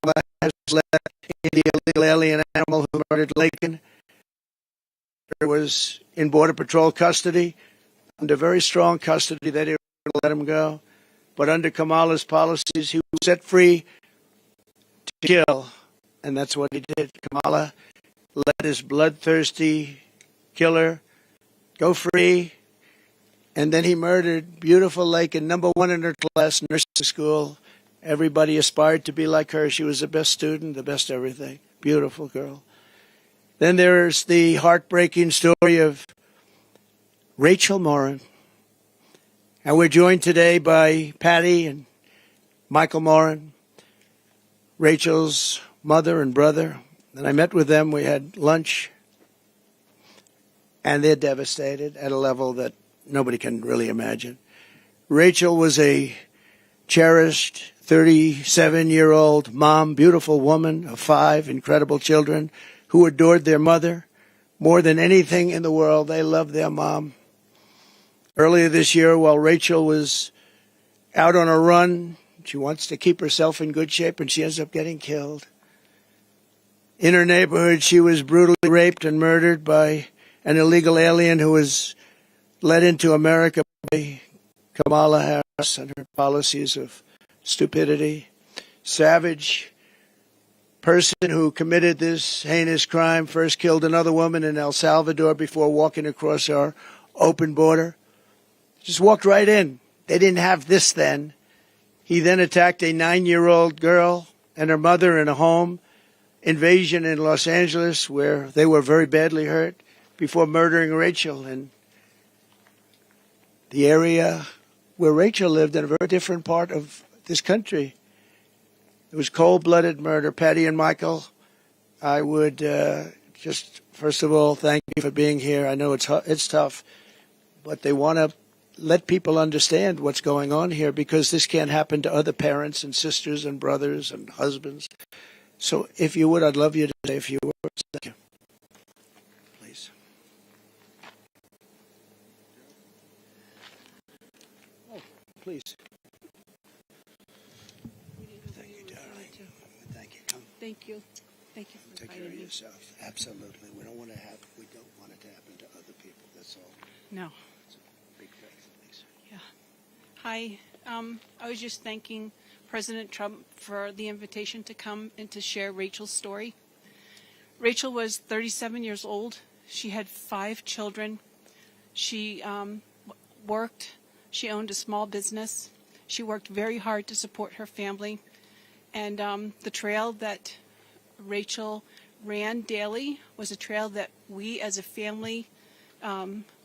All that has left the illegal alien animal who murdered Laken was in Border Patrol custody, under very strong custody. They didn't let him go. But under Kamala's policies, he was set free to kill. And that's what he did. Kamala let his bloodthirsty killer go free. And then he murdered beautiful Laken, number one in her class, nursing school. Everybody aspired to be like her. She was the best student, the best everything. Beautiful girl. Then there's the heartbreaking story of Rachel Morin. And we're joined today by Patty and Michael Morin, Rachel's mother and brother. And I met with them. We had lunch. And they're devastated at a level that nobody can really imagine. Rachel was a cherished 37-year-old mom, beautiful woman of 5 incredible children who adored their mother more than anything in the world. They loved their mom. Earlier this year, while Rachel was out on a run, she wants to keep herself in good shape, and she ends up getting killed. In her neighborhood, she was brutally raped and murdered by an illegal alien who was led into America by Kamala Harris and her policies of stupidity. Savage person who committed this heinous crime first killed another woman in El Salvador before walking across our open border. Just walked right in. They didn't have this then. He then attacked a 9-year-old girl and her mother in a home invasion in Los Angeles where they were very badly hurt before murdering Rachel. And the area where Rachel lived in a very different part of this country. It was cold-blooded murder. Patty and Michael, I would just, first of all, thank you for being here. I know it's tough, but they want to let people understand what's going on here because this can't happen to other parents and sisters and brothers and husbands. So if you would, I'd love you to say a few words. Thank you. Please. Oh, please. Thank you, darling. Thank you. Come. Thank you. Thank you for Take care inviting of me. yourself. Absolutely. We don't want it to happen to other people. That's all. No. It's a big faith, Lisa. Yeah. Hi. I was just thanking President Trump for the invitation to come and to share Rachel's story. Rachel was 37 years old. She had 5 children. She worked. She owned a small business. She worked very hard to support her family. And the trail that Rachel ran daily was a trail that we as a family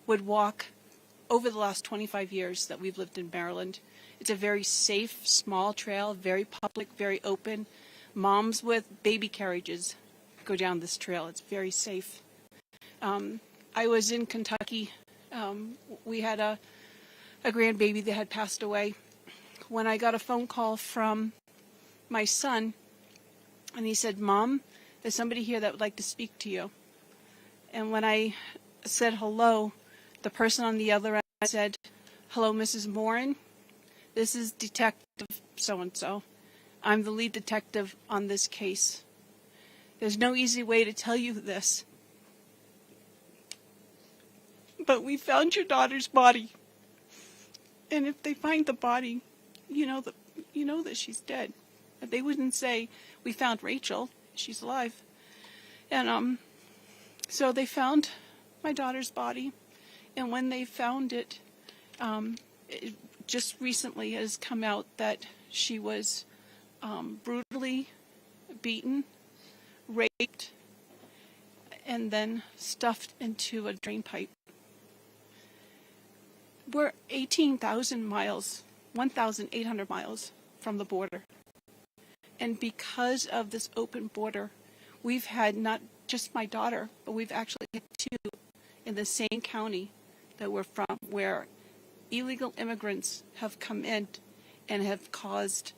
would walk over the last 25 years that we've lived in Maryland. It's a very safe, small trail, very public, very open. Moms with baby carriages go down this trail. It's very safe. I was in Kentucky. We had a grandbaby that had passed away. When I got a phone call from my son, and he said, "Mom, there's somebody here that would like to speak to you." And when I said hello, the person on the other end said, "Hello, Mrs. Morin. This is Detective so-and-so. I'm the lead detective on this case. There's no easy way to tell you this, but we found your daughter's body. And if they find the body, you know that she's dead. They wouldn't say, 'We found Rachel, she's alive.'" And so they found my daughter's body, and when they found it, it just recently has come out that she was brutally beaten, raped, and then stuffed into a drain pipe. We're 18,000 miles, 1,800 miles from the border. And because of this open border, we've had not just my daughter, but we've actually had 2 in the same county that we're from, where illegal immigrants have come in and have caused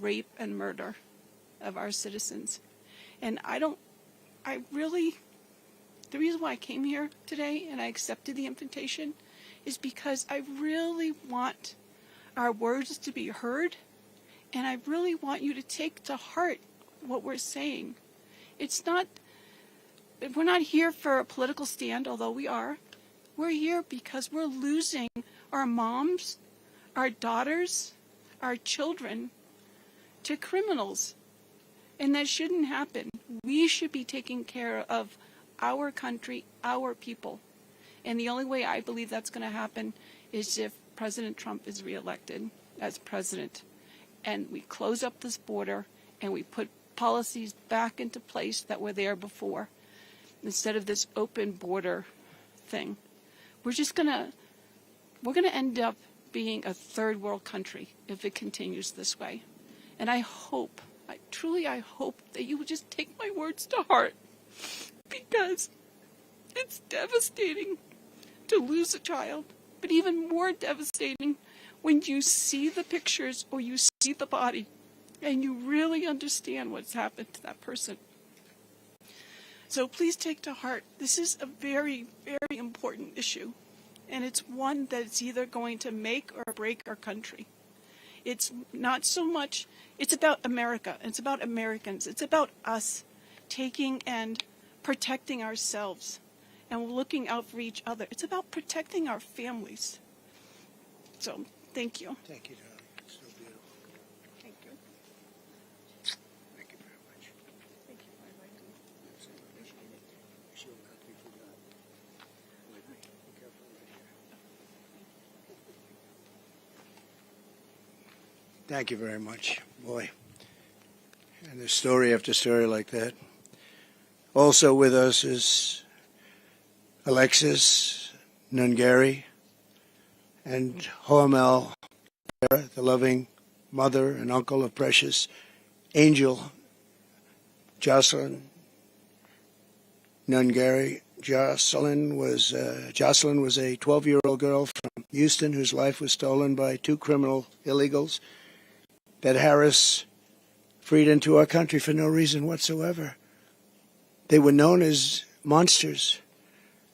rape and murder of our citizens. And the reason why I came here today and I accepted the invitation is because I really want our words to be heard, and I really want you to take to heart what we're saying. We're not here for a political stand, although we are. We're here because we're losing our moms, our daughters, our children to criminals. And that shouldn't happen. We should be taking care of our country, our people. And the only way I believe that's going to happen is if President Trump is reelected as president. And we close up this border and we put policies back into place that were there before, instead of this open border thing. We're going to end up being a third world country if it continues this way. And I hope that you would just take my words to heart, because it's devastating to lose a child, but even more devastating when you see the pictures or you see the body and you really understand what's happened to that person. So please take to heart, this is a very, very important issue, and it's one that's either going to make or break our country. It's not so much, it's about America, it's about Americans, it's about us taking and protecting ourselves and looking out for each other. It's about protecting our families. So, thank you. Thank you, darling. It's so beautiful. Thank you. Thank you very much. Thank you for inviting me. Absolutely. Appreciate it. She will not be forgotten. Wait, be careful right here. Thank you very much. Boy. And there's story after story like that. Also with us is Alexis Nungary and Hoamel, the loving mother and uncle of precious Angel Jocelyn Nungary. Jocelyn was a 12-year-old girl from Houston whose life was stolen by 2 criminal illegals that Harris freed into our country for no reason whatsoever. They were known as monsters.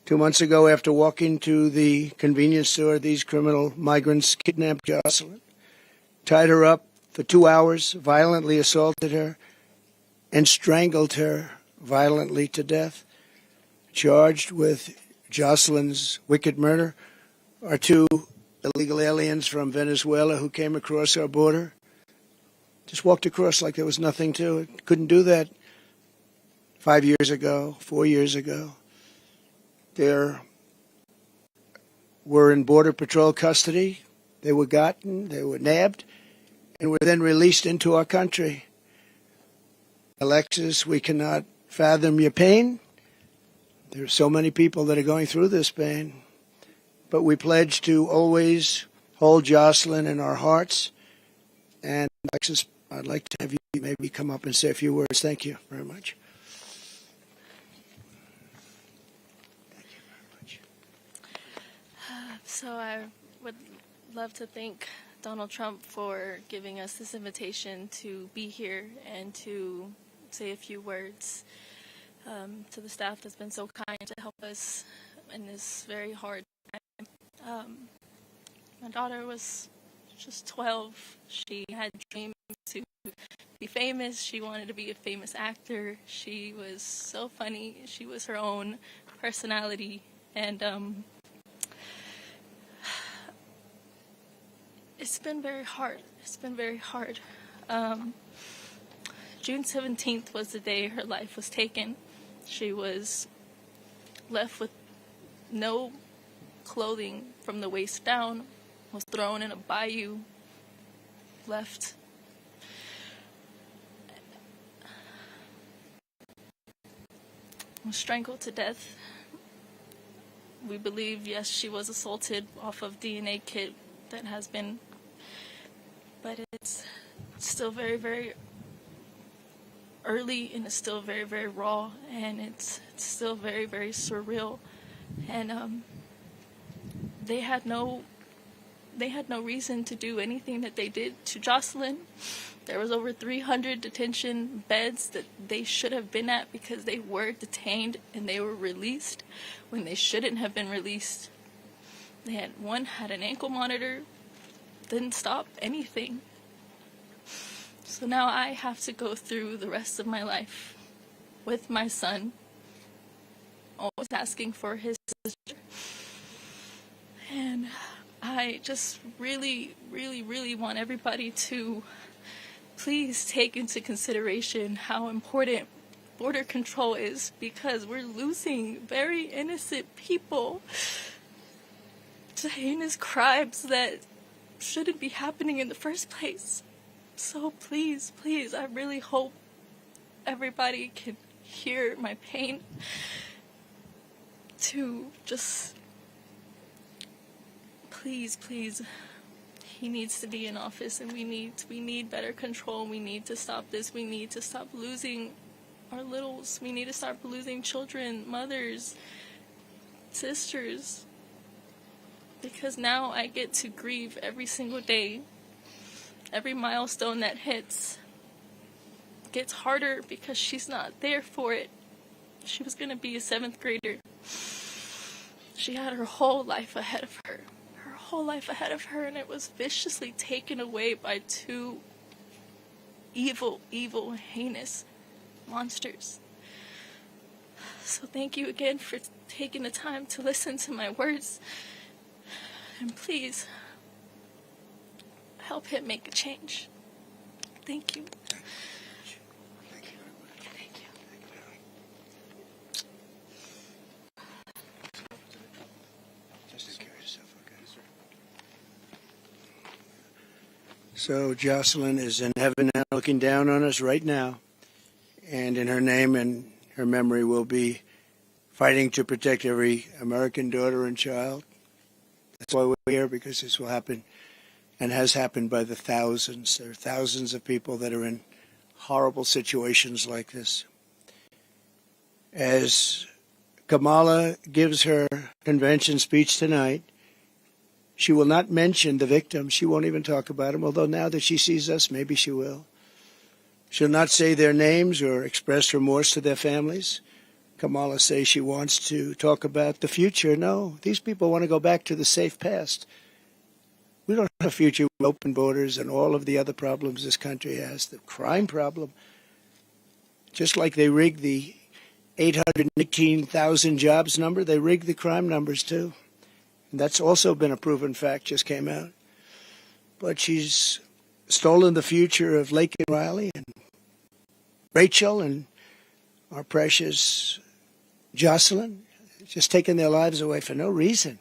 2 months ago, after walking to the convenience store, these criminal migrants kidnapped Jocelyn, tied her up for 2 hours, violently assaulted her, and strangled her violently to death, charged with Jocelyn's wicked murder, are two illegal aliens from Venezuela who came across our border. Just walked across like there was nothing to it. Couldn't do that 5 years ago, 4 years ago. They were in Border Patrol custody. They were gotten, they were nabbed, and were then released into our country. Alexis, we cannot fathom your pain. There are so many people that are going through this pain. But we pledge to always hold Jocelyn in our hearts. And Alexis, I'd like to have you maybe come up and say a few words. Thank you very much. Thank you very much. So I would love to thank Donald Trump for giving us this invitation to be here and to say a few words to the staff that's been so kind to help us in this very hard time. My daughter was just 12. She had dreams to be famous. She wanted to be a famous actor. She was so funny. She was her own personality. And it's been very hard. It's been very hard. June 17th was the day her life was taken. She was left with no clothing from the waist down, was thrown in a bayou, left. Was strangled to death. We believe, yes, she was assaulted off of DNA kit that has been, but it's still very, very early, and it's still very, very raw, and it's still very, very surreal. And they had no reason to do anything that they did to Jocelyn. There was over 300 detention beds that they should have been at because they were detained and they were released when they shouldn't have been released. One had an ankle monitor, didn't stop anything. So now I have to go through the rest of my life with my son, always asking for his sister. And I just really, really, really want everybody to please take into consideration how important border control is, because we're losing very innocent people to heinous crimes that shouldn't be happening in the first place. So please, please, I really hope everybody can hear my pain, to just, please, please, he needs to be in office, and we need better control. We need to stop this. We need to stop losing our littles. We need to stop losing children, mothers, sisters, because now I get to grieve every single day. Every milestone that hits gets harder because she's not there for it. She was going to be a 7th grader. She had her whole life ahead of her. Her whole life ahead of her, and it was viciously taken away by two evil, evil, heinous monsters. So thank you again for taking the time to listen to my words. And please, help him make a change. Thank you. Thank you very much. Thank you. Thank you very much. Just take care of yourself, okay? So Jocelyn is in heaven now, looking down on us right now. And in her name and her memory, we'll be fighting to protect every American daughter and child. That's why we're here, because this will happen and has happened by the thousands. There are thousands of people that are in horrible situations like this. As Kamala gives her convention speech tonight, she will not mention the victims. She won't even talk about them, although now that she sees us, maybe she will. She'll not say their names or express remorse to their families. Kamala says she wants to talk about the future. No, these people want to go back to the safe past. We don't have a future with open borders and all of the other problems this country has. The crime problem, just like they rigged the 818,000 jobs number. They rigged the crime numbers too. And that's also been a proven fact, just came out. But she's stolen the future of Lake and Riley and Rachel and our precious Jocelyn. Just taking their lives away for no reason.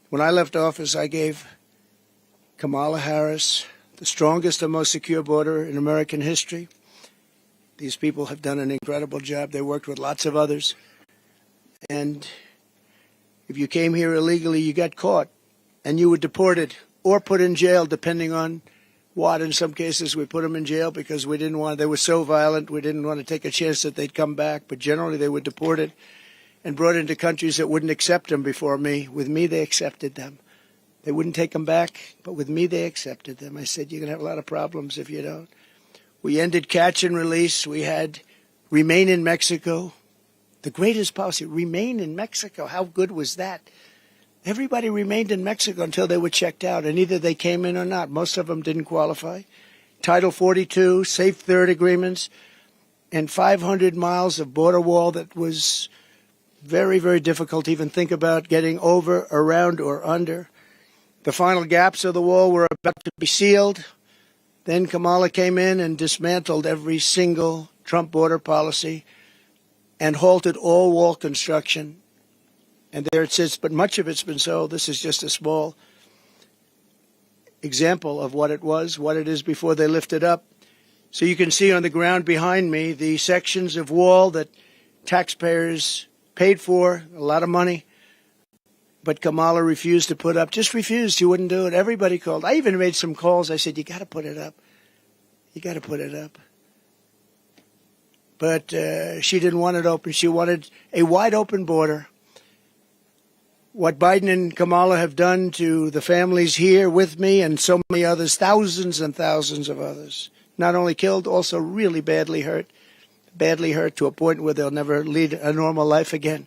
When I left office, I gave Kamala Harris the strongest and most secure border in American history. These people have done an incredible job. They worked with lots of others. And if you came here illegally, you got caught and you were deported or put in jail, depending on what. In some cases, we put them in jail because we didn't want, they were so violent, we didn't want to take a chance that they'd come back. But generally, they were deported and brought into countries that wouldn't accept them before me. With me, they accepted them. They wouldn't take them back, but with me, they accepted them. I said, you're going to have a lot of problems if you don't. We ended catch and release. We had remain in Mexico. The greatest policy, remain in Mexico. How good was that? Everybody remained in Mexico until they were checked out, and either they came in or not. Most of them didn't qualify. Title 42, Safe Third agreements, and 500 miles of border wall that was very, very difficult to even think about getting over, around, or under. The final gaps of the wall were about to be sealed. Then Kamala came in and dismantled every single Trump border policy and halted all wall construction. And there it sits, but much of it's been sold. This is just a small example of what it was, what it is before they lift it up. So you can see on the ground behind me the sections of wall that taxpayers paid for, a lot of money. But Kamala refused to put up, just refused. She wouldn't do it. Everybody called. I even made some calls. I said, you got to put it up. You got to put it up. But she didn't want it open. She wanted a wide open border. What Biden and Kamala have done to the families here with me and so many others, thousands and thousands of others, not only killed, also really badly hurt to a point where they'll never lead a normal life again.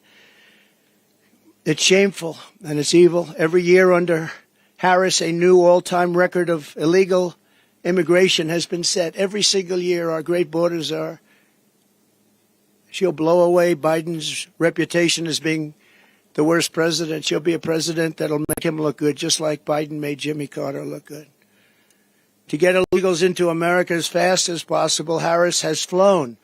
It's shameful and it's evil. Every year under Harris, a new all-time record of illegal immigration has been set. Every single year, our great borders are. She'll blow away Biden's reputation as being the worst president. She'll be a president that'll make him look good, just like Biden made Jimmy Carter look good. To get illegals into America as fast as possible, Harris has flown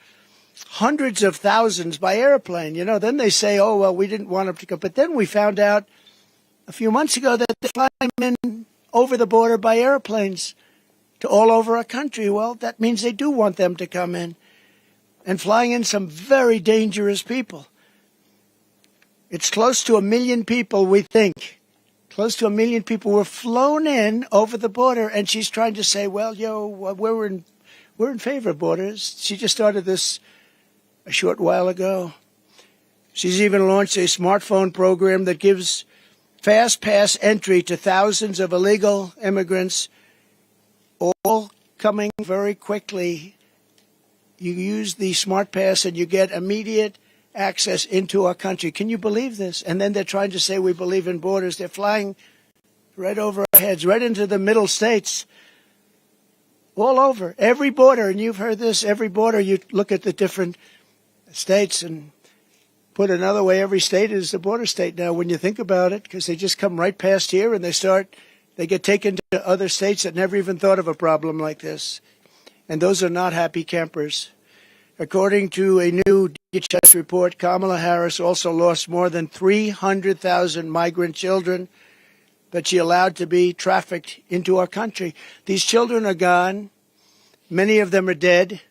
hundreds of thousands by airplane. You know, then they say, oh, well, we didn't want them to go. But then we found out a few months ago that they're flying in over the border by airplanes to all over our country. Well, that means they do want them to come in. And flying in some very dangerous people. It's close to 1 million people, we think. Close to 1 million people were flown in over the border. And she's trying to say, well, we're in favor of borders. She just started this a short while ago. She's even launched a smartphone program that gives fast pass entry to thousands of illegal immigrants, all coming very quickly. You use the smart pass and you get immediate access into our country. Can you believe this? And then they're trying to say we believe in borders. They're flying right over our heads, right into the middle states. All over, every border, and you've heard this, every border, you look at the different states and put another way, every state is a border state now when you think about it, because they just come right past here and they get taken to other states that never even thought of a problem like this. And those are not happy campers. According to a new DHS report, Kamala Harris also lost more than 300,000 migrant children that she allowed to be trafficked into our country. These children are gone. Many of them are dead.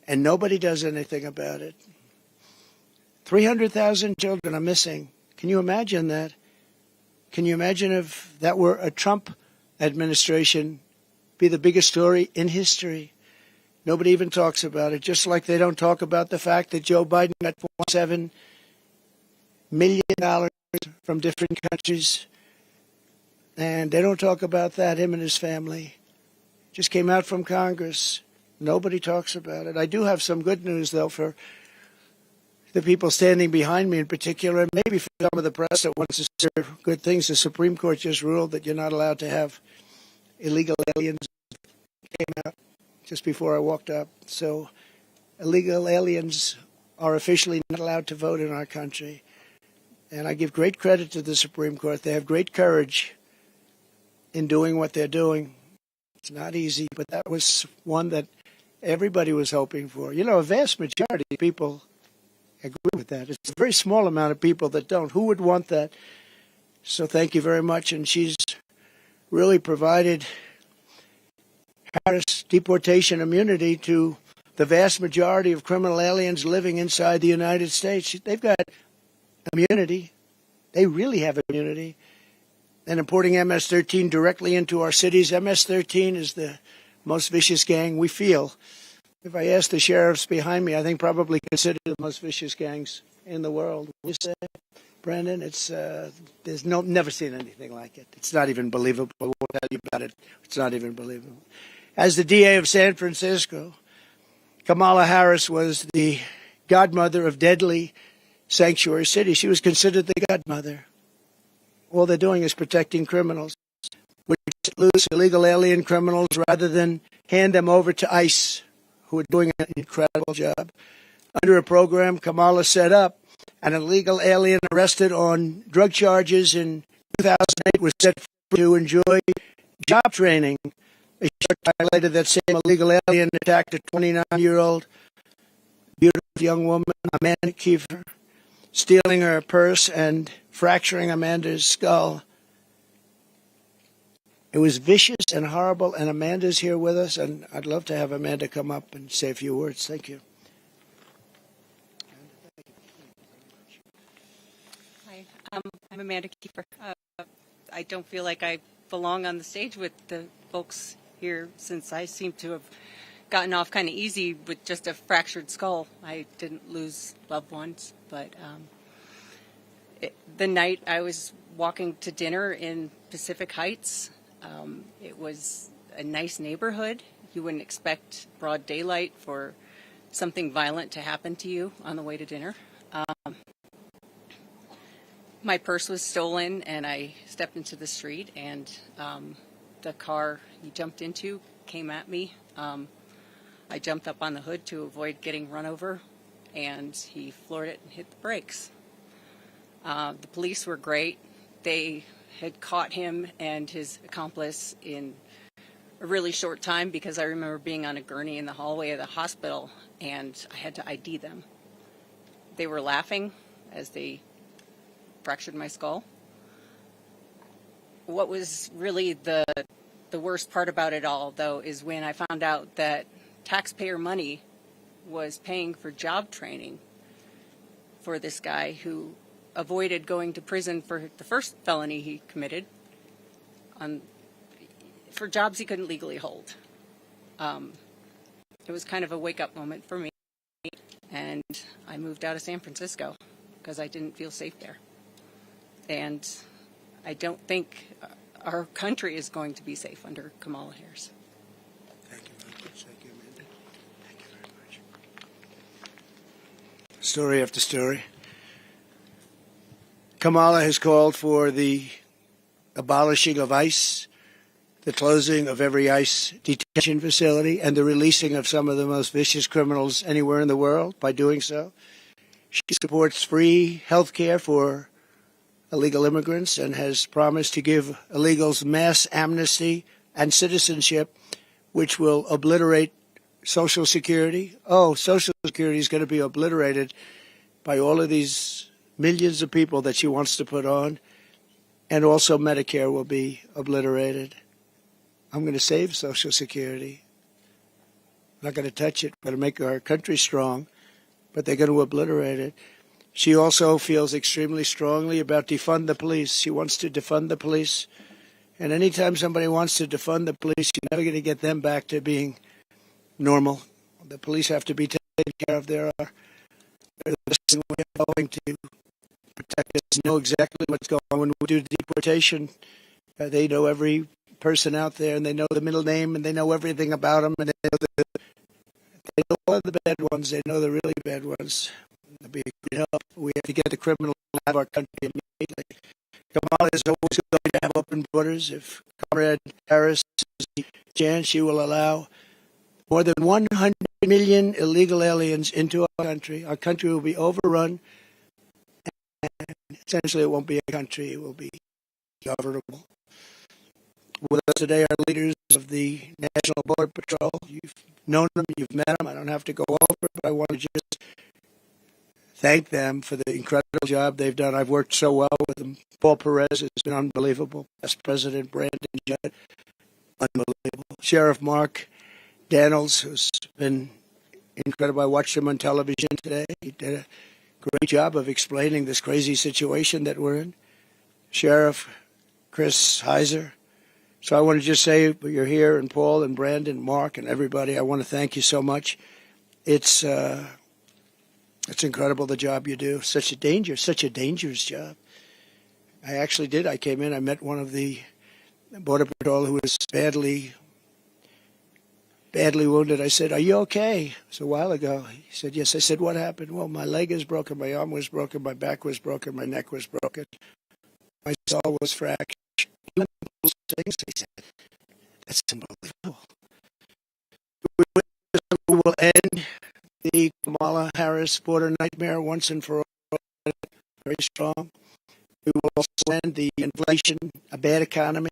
And nobody does anything about it. 300,000 children are missing. Can you imagine that? Can you imagine if that were a Trump administration, be the biggest story in history? Nobody even talks about it, just like they don't talk about the fact that Joe Biden got $4.7 million from different countries. And they don't talk about that, him and his family. Just came out from Congress. Nobody talks about it. I do have some good news, though, for the people standing behind me in particular, and maybe for some of the press that wants to hear good things. The Supreme Court just ruled that you're not allowed to have illegal aliens. Came out just before I walked up. So illegal aliens are officially not allowed to vote in our country. And I give great credit to the Supreme Court. They have great courage in doing what they're doing. It's not easy, but that was one that everybody was hoping for. You know, a vast majority of people agree with that. It's a very small amount of people that don't. Who would want that? So thank you very much. And she's really provided Harris deportation immunity to the vast majority of criminal aliens living inside the United States. They've got immunity. They really have immunity. And importing MS-13 directly into our cities. MS-13 is the most vicious gang we feel. If I ask the sheriffs behind me, I think probably consider the most vicious gangs in the world. You say, Brandon, it's there's never seen anything like it. It's not even believable. I won't tell you about it. It's not even believable. As the DA of San Francisco, Kamala Harris was the godmother of deadly sanctuary cities. She was considered the godmother. All they're doing is protecting criminals. We lose illegal alien criminals rather than hand them over to ICE, who are doing an incredible job. Under a program Kamala set up, an illegal alien arrested on drug charges in 2008 was set free to enjoy job training. A short time later, that same illegal alien attacked a 29-year-old beautiful young woman, Amanda Kiefer, stealing her purse and fracturing Amanda's skull. It was vicious and horrible, and Amanda's here with us, and I'd love to have Amanda come up and say a few words. Thank you. Hi, I'm Amanda Kiefer. I don't feel like I belong on the stage with the folks here since I seem to have gotten off kind of easy with just a fractured skull. I didn't lose loved ones, but the night I was walking to dinner in Pacific Heights, it was a nice neighborhood. You wouldn't expect broad daylight for something violent to happen to you on the way to dinner. My purse was stolen, and I stepped into the street, and the car he jumped into came at me. I jumped up on the hood to avoid getting run over, and he floored it and hit the brakes. The police were great. They had caught him and his accomplice in a really short time, because I remember being on a gurney in the hallway of the hospital, and I had to ID them. They were laughing as they fractured my skull. What was really the worst part about it all, though, is when I found out that taxpayer money was paying for job training for this guy who avoided going to prison for the first felony he committed for jobs he couldn't legally hold. It was kind of a wake-up moment for me, and I moved out of San Francisco because I didn't feel safe there. And I don't think our country is going to be safe under Kamala Harris. Thank you very much. Thank you, Amanda. Thank you very much. Story after story. Kamala has called for the abolishing of ICE, the closing of every ICE detention facility, and the releasing of some of the most vicious criminals anywhere in the world by doing so. She supports free health care for illegal immigrants and has promised to give illegals mass amnesty and citizenship, which will obliterate Social Security. Oh, Social Security is going to be obliterated by all of these millions of people that she wants to put on, and also Medicare will be obliterated. I'm going to save Social Security. I'm not going to touch it. I'm going to make our country strong, but they're going to obliterate it. She also feels extremely strongly about defund the police. She wants to defund the police. And anytime somebody wants to defund the police, you're never going to get them back to being normal. The police have to be taken care of. They're the best way of going to protect us, know exactly what's going on when we do deportation. They know every person out there, and they know the middle name, and they know everything about them, and they know all of the bad ones. They know the really bad ones. It'd be a great help. We have to get the criminals out of our country immediately. Kamala is always going to have open borders. If Comrade Harris has the chance, she will allow more than 100 million illegal aliens into our country will be overrun, and essentially it won't be a country, it will be governable. With us today are leaders of the National Border Patrol. You've known them, you've met them, I don't have to go over it, but I want to just thank them for the incredible job they've done. I've worked so well with them. Paul Perez has been unbelievable. Past President Brandon Judd, unbelievable. Sheriff Mark Daniels, who's been incredible. I watched him on television today. He did a great job of explaining this crazy situation that we're in. Sheriff Chris Heiser. So I want to just say, you're here, and Paul and Brandon, Mark, and everybody, I want to thank you so much. It's incredible the job you do. Such a dangerous job. I came in, I met one of the Border Patrol who was badly wounded. I said, "Are you okay?" It was a while ago. He said, "Yes." I said, "What happened?" "Well, my leg is broken, my arm was broken, my back was broken, my neck was broken, my skull was fractured." Those things, he said. That's unbelievable. We will end the Kamala Harris border nightmare once and for all. Very strong. We will also end the inflation, a bad economy.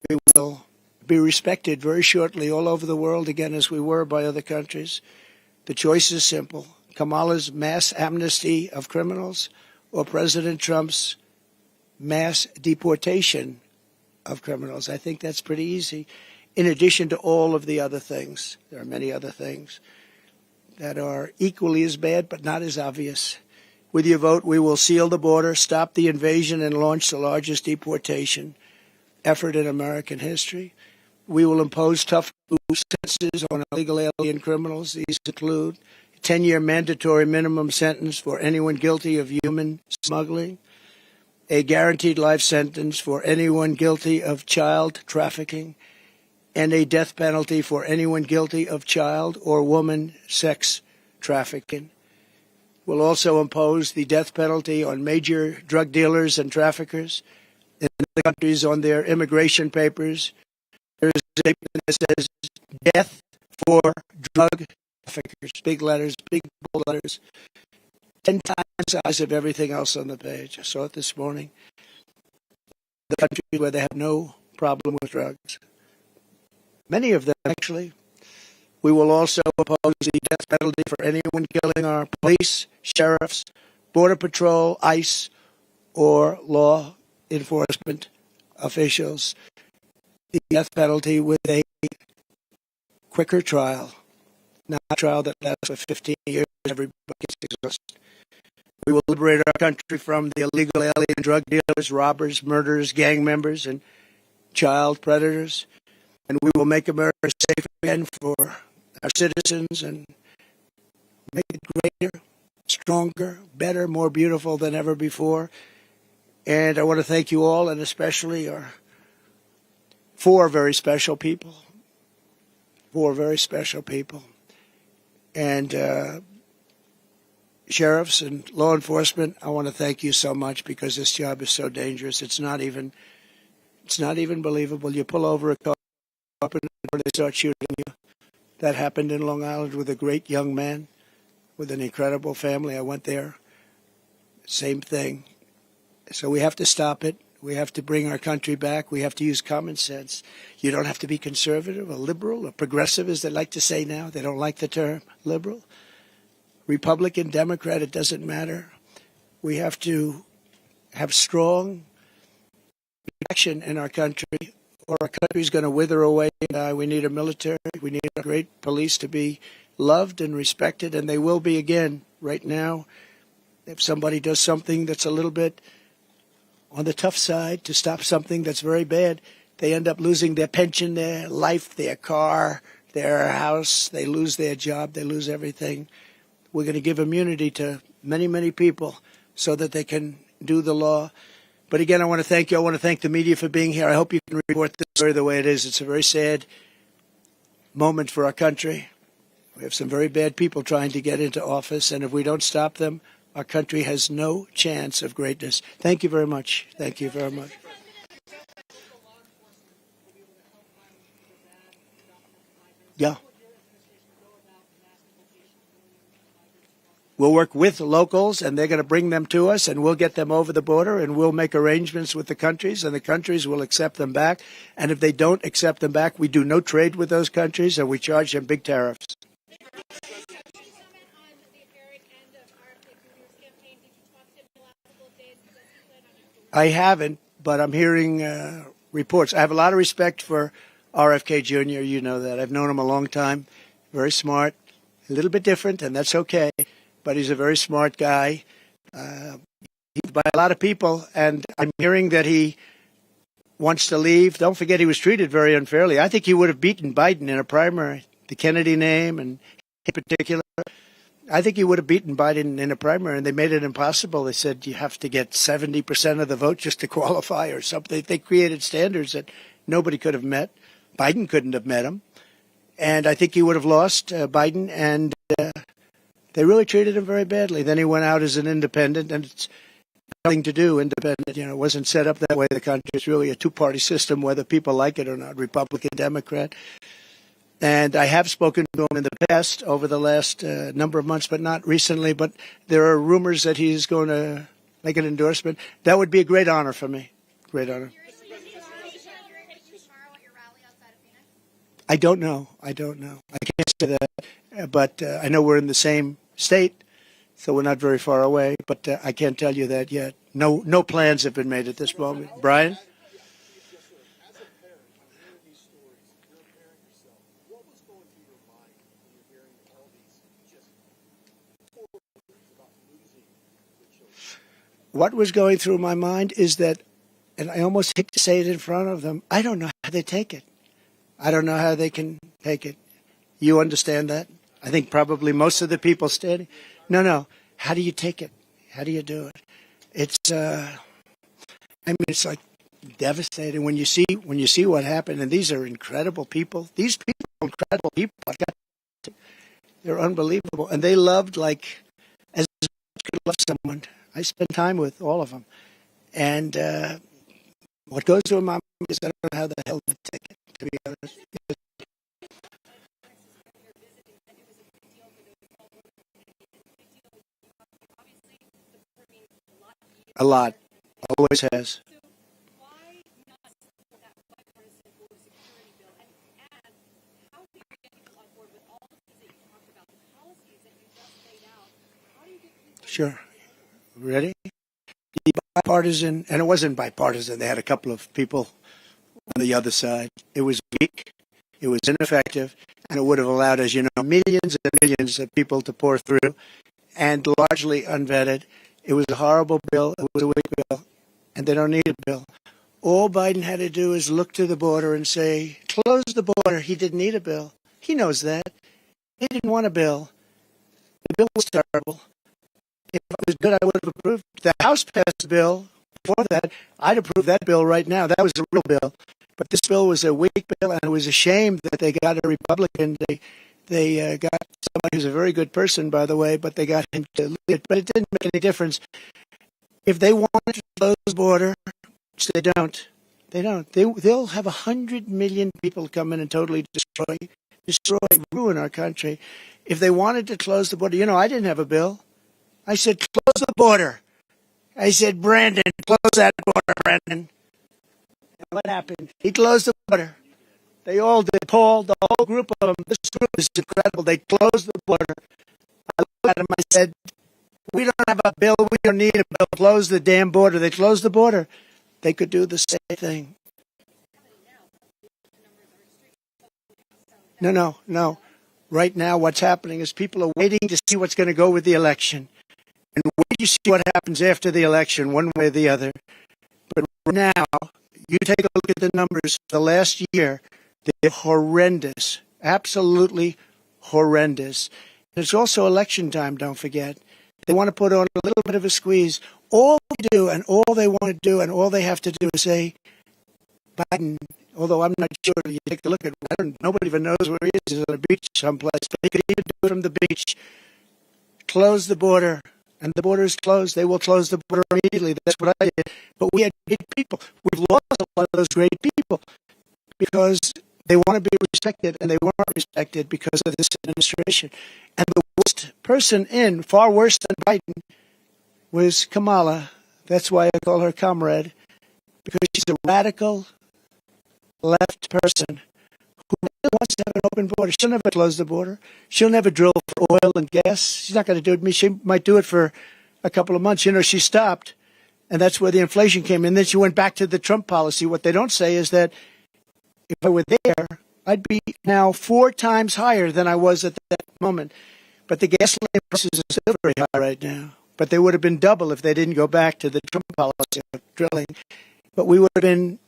We will be respected very shortly all over the world again as we were by other countries. The choice is simple. Kamala's mass amnesty of criminals or President Trump's mass deportation of criminals. I think that's pretty easy. In addition to all of the other things, there are many other things that are equally as bad but not as obvious. With your vote, we will seal the border, stop the invasion, and launch the largest deportation effort in American history. We will impose tough sentences on illegal alien criminals. These include a 10-year mandatory minimum sentence for anyone guilty of human smuggling, a guaranteed life sentence for anyone guilty of child trafficking, and a death penalty for anyone guilty of child or woman sex trafficking. We'll also impose the death penalty on major drug dealers and traffickers in other countries on their immigration papers. There is a statement that says death for drug traffickers. Big letters, big bold letters. 10 times the size of everything else on the page. I saw it this morning. The countries where they have no problem with drugs. Many of them, actually. We will also oppose the death penalty for anyone killing our police, sheriffs, Border Patrol, ICE, or law enforcement officials. The death penalty with a quicker trial, not a trial that lasts for 15 years. Everybody gets exhausted. We will liberate our country from the illegal alien drug dealers, robbers, murderers, gang members, and child predators. And we will make America safe again for our citizens and make it greater, stronger, better, more beautiful than ever before. And I want to thank you all, and especially our four very special people. And sheriffs and law enforcement, I want to thank you so much because this job is so dangerous. It's not even believable. You pull over a car and they start shooting you. That happened in Long Island with a great young man with an incredible family. I went there. Same thing. So we have to stop it. We have to bring our country back. We have to use common sense. You don't have to be conservative or liberal or progressive, as they like to say now. They don't like the term liberal. Republican, Democrat, it doesn't matter. We have to have strong action in our country, or our country's going to wither away. We need a military. We need a great police to be loved and respected, and they will be again. Right now, if somebody does something that's a little bit on the tough side to stop something that's very bad, they end up losing their pension, their life, their car, their house. They lose their job. They lose everything. We're going to give immunity to many, many people so that they can do the law. But again, I want to thank you. I want to thank the media for being here. I hope you can report this story the way it is. It's a very sad moment for our country. We have some very bad people trying to get into office, and if we don't stop them, our country has no chance of greatness. Thank you very much. Thank you very much. Yeah. We'll work with locals, and they're going to bring them to us, and we'll get them over the border, and we'll make arrangements with the countries, and the countries will accept them back. And if they don't accept them back, we do no trade with those countries, and we charge them big tariffs. I haven't, but I'm hearing reports. I have a lot of respect for RFK Jr. You know that. I've known him a long time. Very smart, a little bit different, and that's okay. But he's a very smart guy. He's by a lot of people, and I'm hearing that he wants to leave. Don't forget he was treated very unfairly. I think he would have beaten Biden in a primary, the Kennedy name, and in particular. I think he would have beaten Biden in a primary, and they made it impossible. They said you have to get 70% of the vote just to qualify or something. They created standards that nobody could have met. Biden couldn't have met him. And I think he would have lost Biden, and they really treated him very badly. Then he went out as an independent, and it's nothing to do, independent. You know, it wasn't set up that way. The country is really a two-party system, whether people like it or not, Republican, Democrat. And I have spoken to him in the past over the last number of months, but not recently. But there are rumors that he's going to make an endorsement. That would be a great honor for me. Great honor. I don't know. I can't say that. But I know we're in the same state, so we're not very far away. But I can't tell you that yet. No plans have been made at this moment. Brian? What was going through my mind is that, and I almost hate to say it in front of them, I don't know how they take it. I don't know how they can take it. You understand that? I think probably most of the people standing. No. How do you take it? How do you do it? It's, it's like devastating when you see what happened. And these are incredible people. These people are incredible people. They're unbelievable. And they loved like as much as you could love someone. I spent time with all of them. And what goes through my mind is I don't know how the hell to take it, to be honest. A lot. Always has. Sure. Ready? The bipartisan, and it wasn't bipartisan. They had a couple of people on the other side. It was weak. It was ineffective. And it would have allowed, as you know, millions and millions of people to pour through, and largely unvetted. It was a horrible bill. It was a weak bill. And they don't need a bill. All Biden had to do is look to the border and say, close the border. He didn't need a bill. He knows that. He didn't want a bill. The bill was terrible. If it was good, I would have approved. The House passed a bill before that. I'd approve that bill right now. That was a real bill. But this bill was a weak bill, and it was a shame that they got a Republican. They got somebody who's a very good person, by the way, but they got him to lead it. But it didn't make any difference. If they wanted to close the border, which they don't. They'll have 100 million people come in and totally destroy, ruin our country. If they wanted to close the border, I didn't have a bill. I said, close the border. I said, Brandon, close that border, Brandon. And what happened? He closed the border. They all did. Paul, the whole group of them. This group is incredible. They closed the border. I looked at him. I said, we don't have a bill. We don't need a bill. Close the damn border. They closed the border. They could do the same thing. No. Right now, what's happening is people are waiting to see what's going to go with the election. And wait to see what happens after the election, one way or the other. But right now, you take a look at the numbers for the last year. They're horrendous. Absolutely horrendous. And it's also election time, don't forget. They want to put on a little bit of a squeeze. All they do and all they want to do and all they have to do is say, Biden, although I'm not sure, you take a look at nobody even knows where he is. He's on a beach someplace. But he could even do it from the beach. Close the border. And the border is closed. They will close the border immediately. That's what I did. But we had great people. We've lost a lot of those great people because they want to be respected, and they weren't respected because of this administration. And the worst person in, far worse than Biden, was Kamala. That's why I call her comrade, because she's a radical left person who really wants to have an open border. She'll never close the border. She'll never drill for oil and gas. She's not going to do it. She might do it for a couple of months. You know, she stopped, and that's where the inflation came in. Then she went back to the Trump policy. What they don't say is that if I were there, I'd be now 4 times higher than I was at that moment. But the gasoline prices are still very high right now. But they would have been double if they didn't go back to the Trump policy of drilling. But we would have been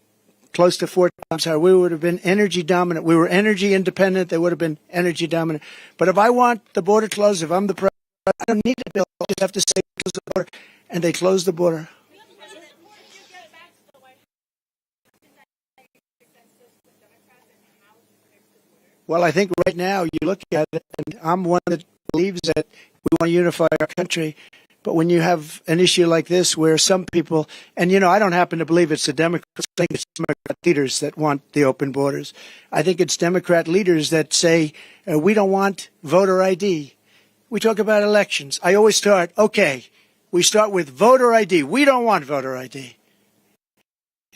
close to 4 times higher. We would have been energy dominant. We were energy independent. They would have been energy dominant. But if I want the border closed, if I'm the president, I don't need a bill. I just have to say close the border. And they closed the border. Well, I think right now you look at it, and I'm one that believes that we want to unify our country. But when you have an issue like this where some people, and you know, I don't happen to believe it's the Democrats, I think it's Democrat leaders that want the open borders. I think it's Democrat leaders that say, we don't want voter ID. We talk about elections. I always start, okay, we start with voter ID. We don't want voter ID.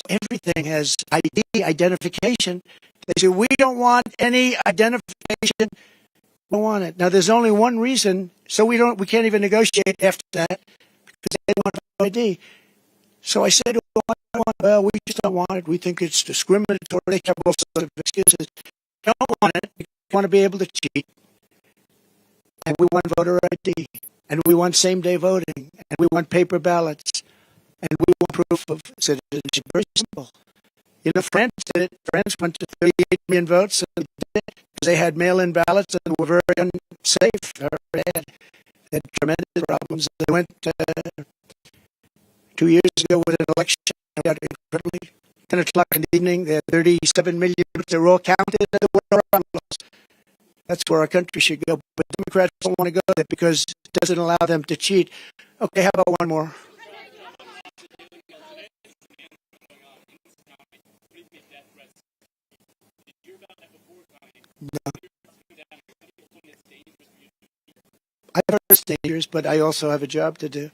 Everything has ID, identification. They say, we don't want any identification. We don't want it. Now, there's only one reason, so we can't even negotiate after that because they want ID. So I said, well, we just don't want it. We think it's discriminatory. They have all sorts of excuses. We don't want it. We want to be able to cheat. And we want voter ID. And we want same-day voting. And we want paper ballots. And we want proof of citizenship. Very simple. You know, France did it. France went to 38 million votes, and they did it because they had mail-in ballots and were very unsafe, very bad. They had tremendous problems. They went 2 years ago with an election. Got incredibly 10 o'clock in the evening. There are 37 million votes. They were all counted, and there were problems. That's where our country should go. But Democrats don't want to go there because it doesn't allow them to cheat. Okay, how about one more? No. I've heard it's dangerous, but I also have a job to do.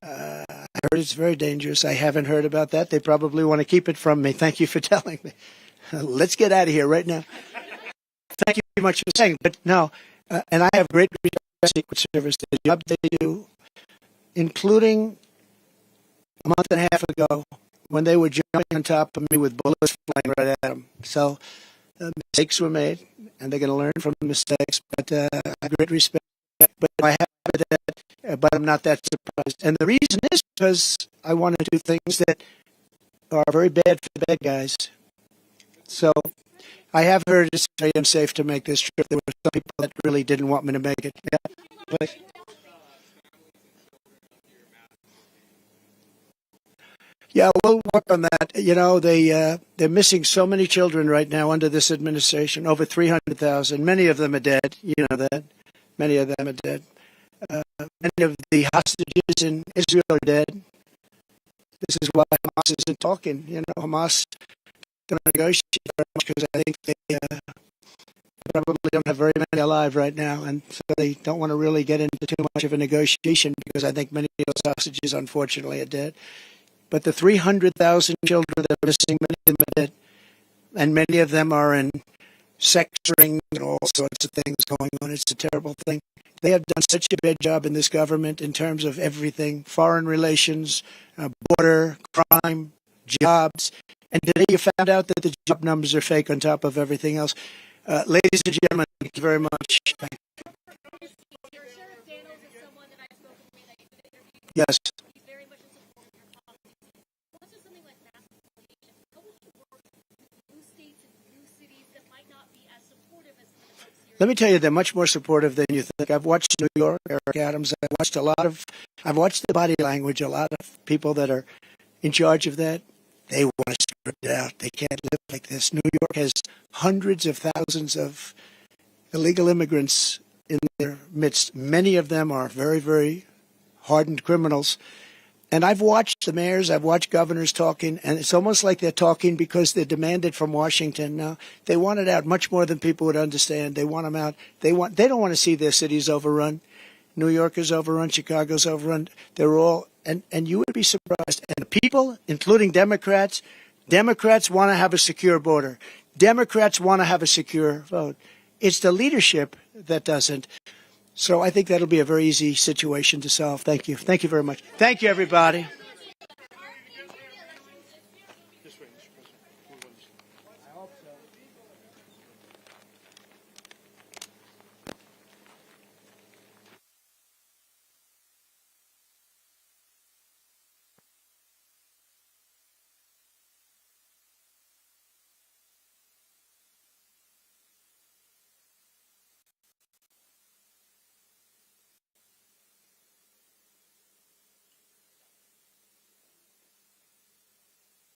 I heard it's very dangerous. I haven't heard about that. They probably want to keep it from me. Thank you for telling me. Let's get out of here right now. Thank you very much for saying. But no, and I have great respect for the Secret Service. The job they do, including a month and a half ago when they were jumping on top of me with bullets flying right at them. So mistakes were made, and they're going to learn from the mistakes. But I have great respect. But I have that, but I'm not that surprised. And the reason is because I want to do things that are very bad for the bad guys. So I have heard it's very unsafe to make this trip. There were some people that really didn't want me to make it. Yeah, but yeah, we'll work on that. You know, they're missing so many children right now under this administration. Over 300,000. Many of them are dead. You know that. Many of them are dead. Many of the hostages in Israel are dead. This is why Hamas isn't talking. You know, Hamas don't negotiate very much because I think they probably don't have very many alive right now, and so they don't want to really get into too much of a negotiation because I think many of those hostages, unfortunately, are dead. But the 300,000 children that are missing, many of them are dead, and many of them are in sex rings and all sorts of things going on. It's a terrible thing. They have done such a bad job in this government in terms of everything, foreign relations, border, crime, jobs. And today you found out that the job numbers are fake on top of everything else. Ladies and gentlemen, thank you very much. Yes. Let me tell you, they're much more supportive than you think. I've watched New York, Eric Adams. I've watched the body language. A lot of people that are in charge of that, they want to spread it out. They can't live like this. New York has hundreds of thousands of illegal immigrants in their midst. Many of them are very, very hardened criminals. And I've watched the mayors, I've watched governors talking, and it's almost like they're talking because they're demanded from Washington. Now, they want it out much more than people would understand. They want them out. They don't want to see their cities overrun. New York is overrun, Chicago's overrun. They're all, and you would be surprised. And the people, including Democrats want to have a secure border. Democrats want to have a secure vote. It's the leadership that doesn't. So I think that'll be a very easy situation to solve. Thank you. Thank you very much. Thank you, everybody. This way, Mr. President. Move on this way. I hope so.